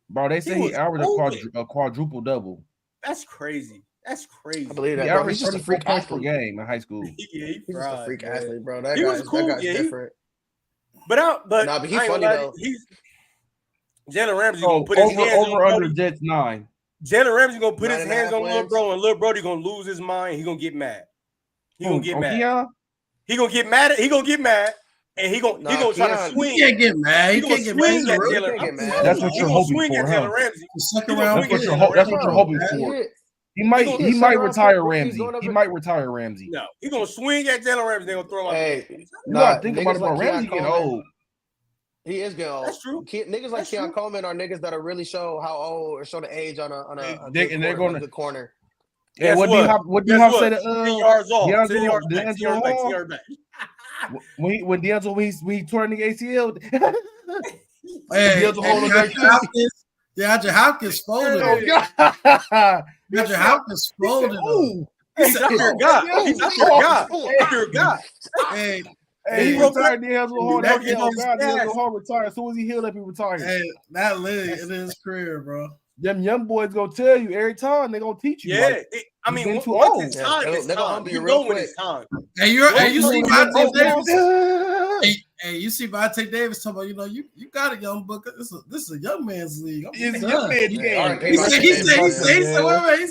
Bro, they say he averaged a quadruple double. That's crazy. That's crazy. I believe that. He Bro. averaged 34 points per game in high school. He's just a freak athlete, bro. That he was cool. That guy's different. But he's funny though. Jalen Ramsey gonna put his hands over under Jets 9. Jalen Ramsey gonna put his hands on Lil Bro, and Lil Brody gonna lose his mind. He gonna get mad. He gonna get mad. He gonna get mad. And he gonna try to swing. He can't get mad. He can't get mad. That's what you're hoping for, huh? That's what you're hoping for. He might retire Ramsey. He might retire Ramsey. No, he's gonna swing at Jalen Ramsey. They're gonna throw him out. Hey, think about it, bro. Ramsey getting old. He is getting old. That's true. Niggas like Keon Coleman are niggas that are really show how old or show the age on a good corner. Yeah, what do you have to say to 10 yards off? When he tore the ACL? DeAndre Hopkins folded. DeAndre Hopkins folded. He's up your guy. Hey, he retired. DeAndre Hall retired. As soon as he healed up, he retired. Hey, that lit in his career, bro. Them young boys gonna tell you every time. They gonna teach you. Yeah, once it's time, it's time. You know when it's time. Hey, you see Vontae Davis. Hey, you see Vontae Davis talking about, you got a young book. This is a young man's league. It's a young man's game. He said you done. He said you done. He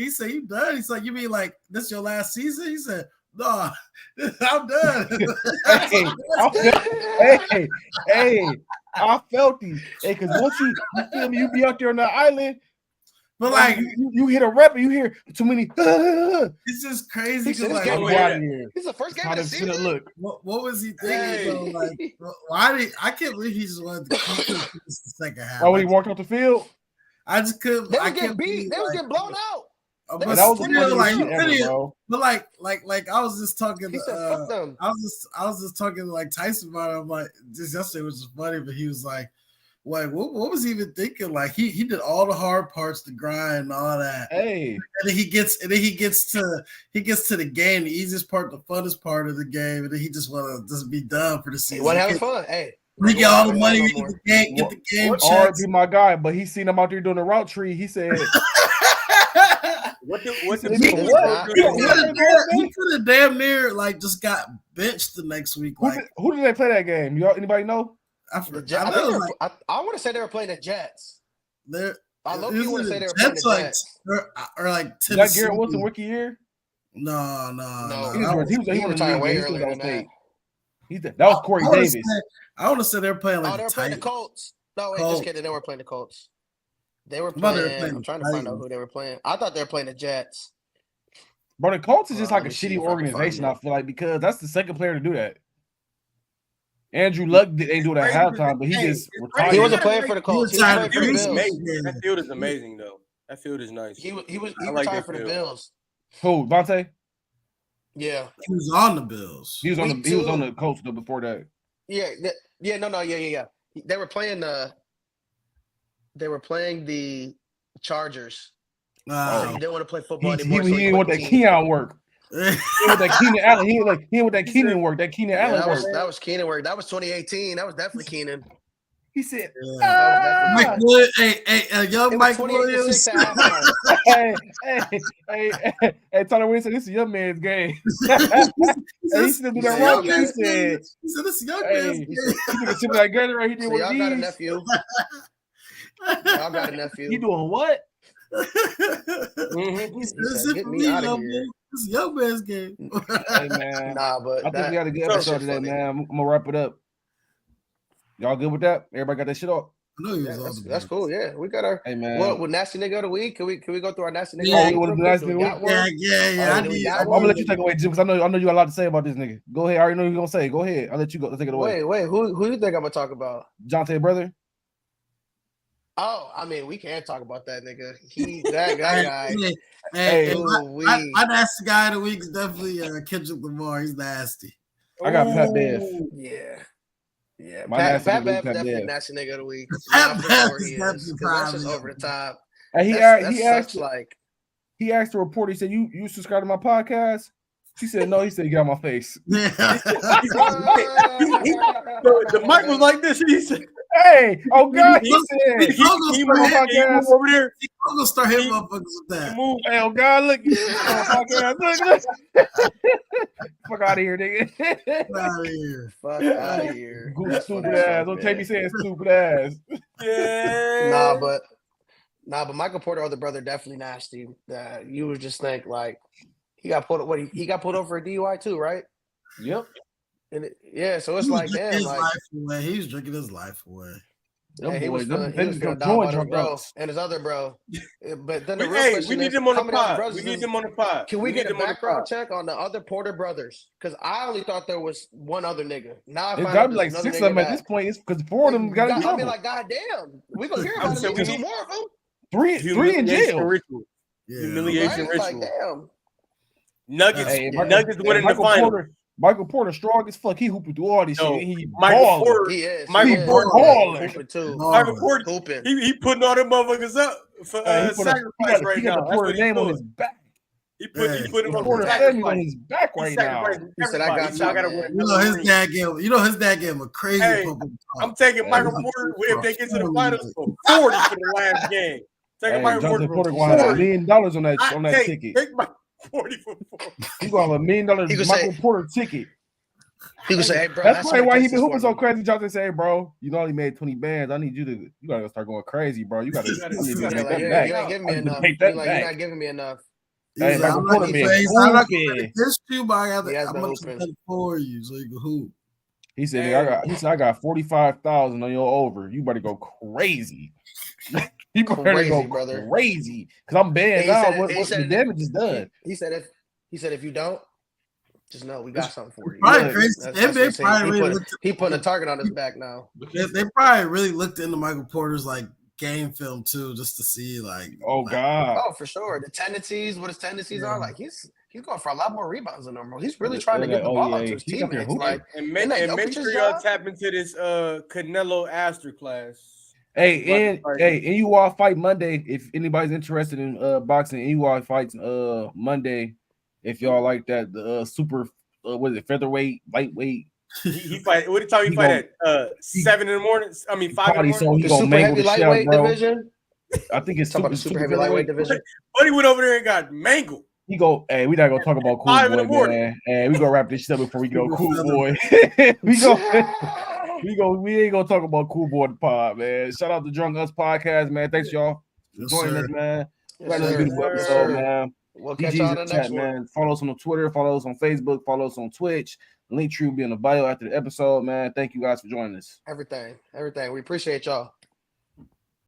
said you done. He's like, you mean like this your last season? He said, no, I'm done. hey, I felt these. Hey, because once you feel me, you be out there on the island, but like you hit a rep and you hear too many. It's just crazy. He's the first game of the season. Look, what was he thinking? Though? Like, why I can't believe he just wanted to keep the second half. Oh, when he walked off the field, I just couldn't. They was getting beat. They was getting blown out. But that was like I was just talking. He said, "Fuck them." I was just talking to like Tyson about it. I'm like, just yesterday was just funny, but he was like, what was he even thinking? Like he did all the hard parts, the grind, and all that. Hey, and then he gets to the game, the easiest part, the funnest part of the game, and then he just want to just be done for the season. What having fun? Hey. We get all the money, we get the game. RP my guy, but he seen him out there doing the route tree. He said. He could have damn near like just got benched the next week. Who did they play that game? Anybody know? I want to say they were playing the Jets. I love you want to say they were playing the Jets. Or like Tennessee. That Garrett Wilson rookie year? No. He retired way earlier than that. That was Corey Davis. I want to say they're playing like they were playing the Colts. No, wait, just kidding. They were playing the Colts. They were playing. I'm trying to find out who they were playing. I thought they were playing the Jets. But the Colts is just like a shitty organization, I feel like, because that's the second player to do that. Andrew Luck ain't do it at halftime, but he just retired. He wasn't playing for the Colts. He was playing for the Bills. That field is amazing, though. That field is nice. He retired for the Bills. Who, Vontae? Yeah, he was on the Bills. He was on the Colts though before that. Yeah. They were playing the Chargers. They didn't want to play football anymore. He didn't want that Keon work. He didn't want that Keenan Allen. He didn't want that Keenan work. That Keenan Allen work. That was Keenan work. That was 2018. That was definitely Keenan. He said, Mike Wood, young Mike Williams. hey, Tyler Williams said, this is young man's game. He still do that wrong. He said, this is young man's game. He did a sip of that gun right. He did one of these. Y'all got a nephew. Y'all got a nephew. He doing what? Get me out of here. This is young man's game. Hey, man. But I think we got a good episode today, man. I'm gonna wrap it up. Y'all good with that? Everybody got that shit off? I know that's cool. Yeah, we got our. Hey man, what nasty nigga of the week? Can we go through our nasty nigga? Yeah, you want to do nasty nigga? Yeah. I'm gonna let you take away, Jim, because I know you got a lot to say about this nigga. Go ahead. I already know you're gonna say. Go ahead. I'll let you go. Take it away. Wait. Who do you think I'm gonna talk about? Jonte brother. Oh, I mean, we can't talk about that nigga. That guy. My nasty guy of the week is definitely Kendrick Lamar. He's nasty. I got Pat Bev. Yeah. My Pat nasty Bev Pat definitely Bev. nasty nigga of the week. Pat Bev is That's just over the top. And he asked the reporter. He said, "You subscribe to my podcast?" He said, "No." He said, "Get out my face." The mic was like this. He said, "Hey, oh God!" He said, "He moved over there. I'm gonna start hitting motherfuckers with that." Hey, oh God! Look, look. Fuck out of here, nigga. Fuck out of here. Stupid ass. Don't take me saying stupid ass. Yeah. But Michael Porter, other brother, definitely nasty. You would just think like he got pulled. He got pulled over for a DUI too, right? Yep. And so it's like, damn, like he was drinking his life away. Yeah, he was feeling down by his bro and his other bro. But then the real question we need is, them on the pod. We need them on the pod. Can we get a background check on the other Porter brothers? Because I only thought there was one other nigga. Now it's got to be like 6 of them at this point. It's because 4 of them got in trouble. I mean, like, goddamn, we gonna hear about it. 2 more of them. 3 in jail. Ritual. Yeah. Humiliation ritual. Like, damn. Nuggets winning the final. Michael Porter strong as fuck. He hooping through all this shit. Michael Porter. Michael Porter hooping. He putting all them motherfuckers up for sacrifice right now. He got the Porter name on his back. He put him on his back right now. He said, "I got you." You know his dad gave him a crazy. I'm taking Michael Porter if they get to the finals for 40 for the last game. Taking Michael Porter going to have $1 million on that ticket. Take my 40 for 4. He gonna have $1 million Michael Porter ticket. He would say, "Hey, bro." That's probably why he been hooping so crazy. Johnson say, "Hey, bro, you only made 20 bands. I need you gotta start going crazy, bro. You gotta make that back. You ain't giving me enough. You're not giving me enough." Hey, Michael Porter been hooping. This too, but I'm gonna spend for you so you can hoop. He said, I got 45,000 on your over. You better go crazy. You better go crazy because I'm banned now. What the damage is done? He said if you don't, just know we got something for you. He putting a target on his back now. They probably really looked into Michael Porter's like game film too, just to see like. Oh God! Oh, for sure. The tendencies, what his tendencies are like. He's going for a lot more rebounds than normal. He's really trying to get the ball out to his teammates. Like, and make sure y'all tap into this Canelo Astor class. Hey, and you all fight Monday if anybody's interested in boxing. And you all fights Monday if y'all like that. The super what is it, featherweight, lightweight. He fight. What time he fight at 7 in the morning? I mean 5 in the morning. So he the gonna super mangle heavy the lightweight shell, bro. division. I think it's about the super heavy lightweight division. But he went over there and got mangled. He go, hey, we not gonna talk about Cool Boy, man. Hey, we gonna wrap this shit up before we go Cool Boy. We ain't gonna talk about Cool Boy the pod, man. Shout out to Drunk Us Podcast, man. Thanks y'all for joining us, man. Another beautiful episode, man. We'll catch y'all on the next one. Man. Follow us on Twitter, follow us on Facebook, follow us on Twitch. Link tree will be in the bio after the episode, man. Thank you guys for joining us. Everything. We appreciate y'all.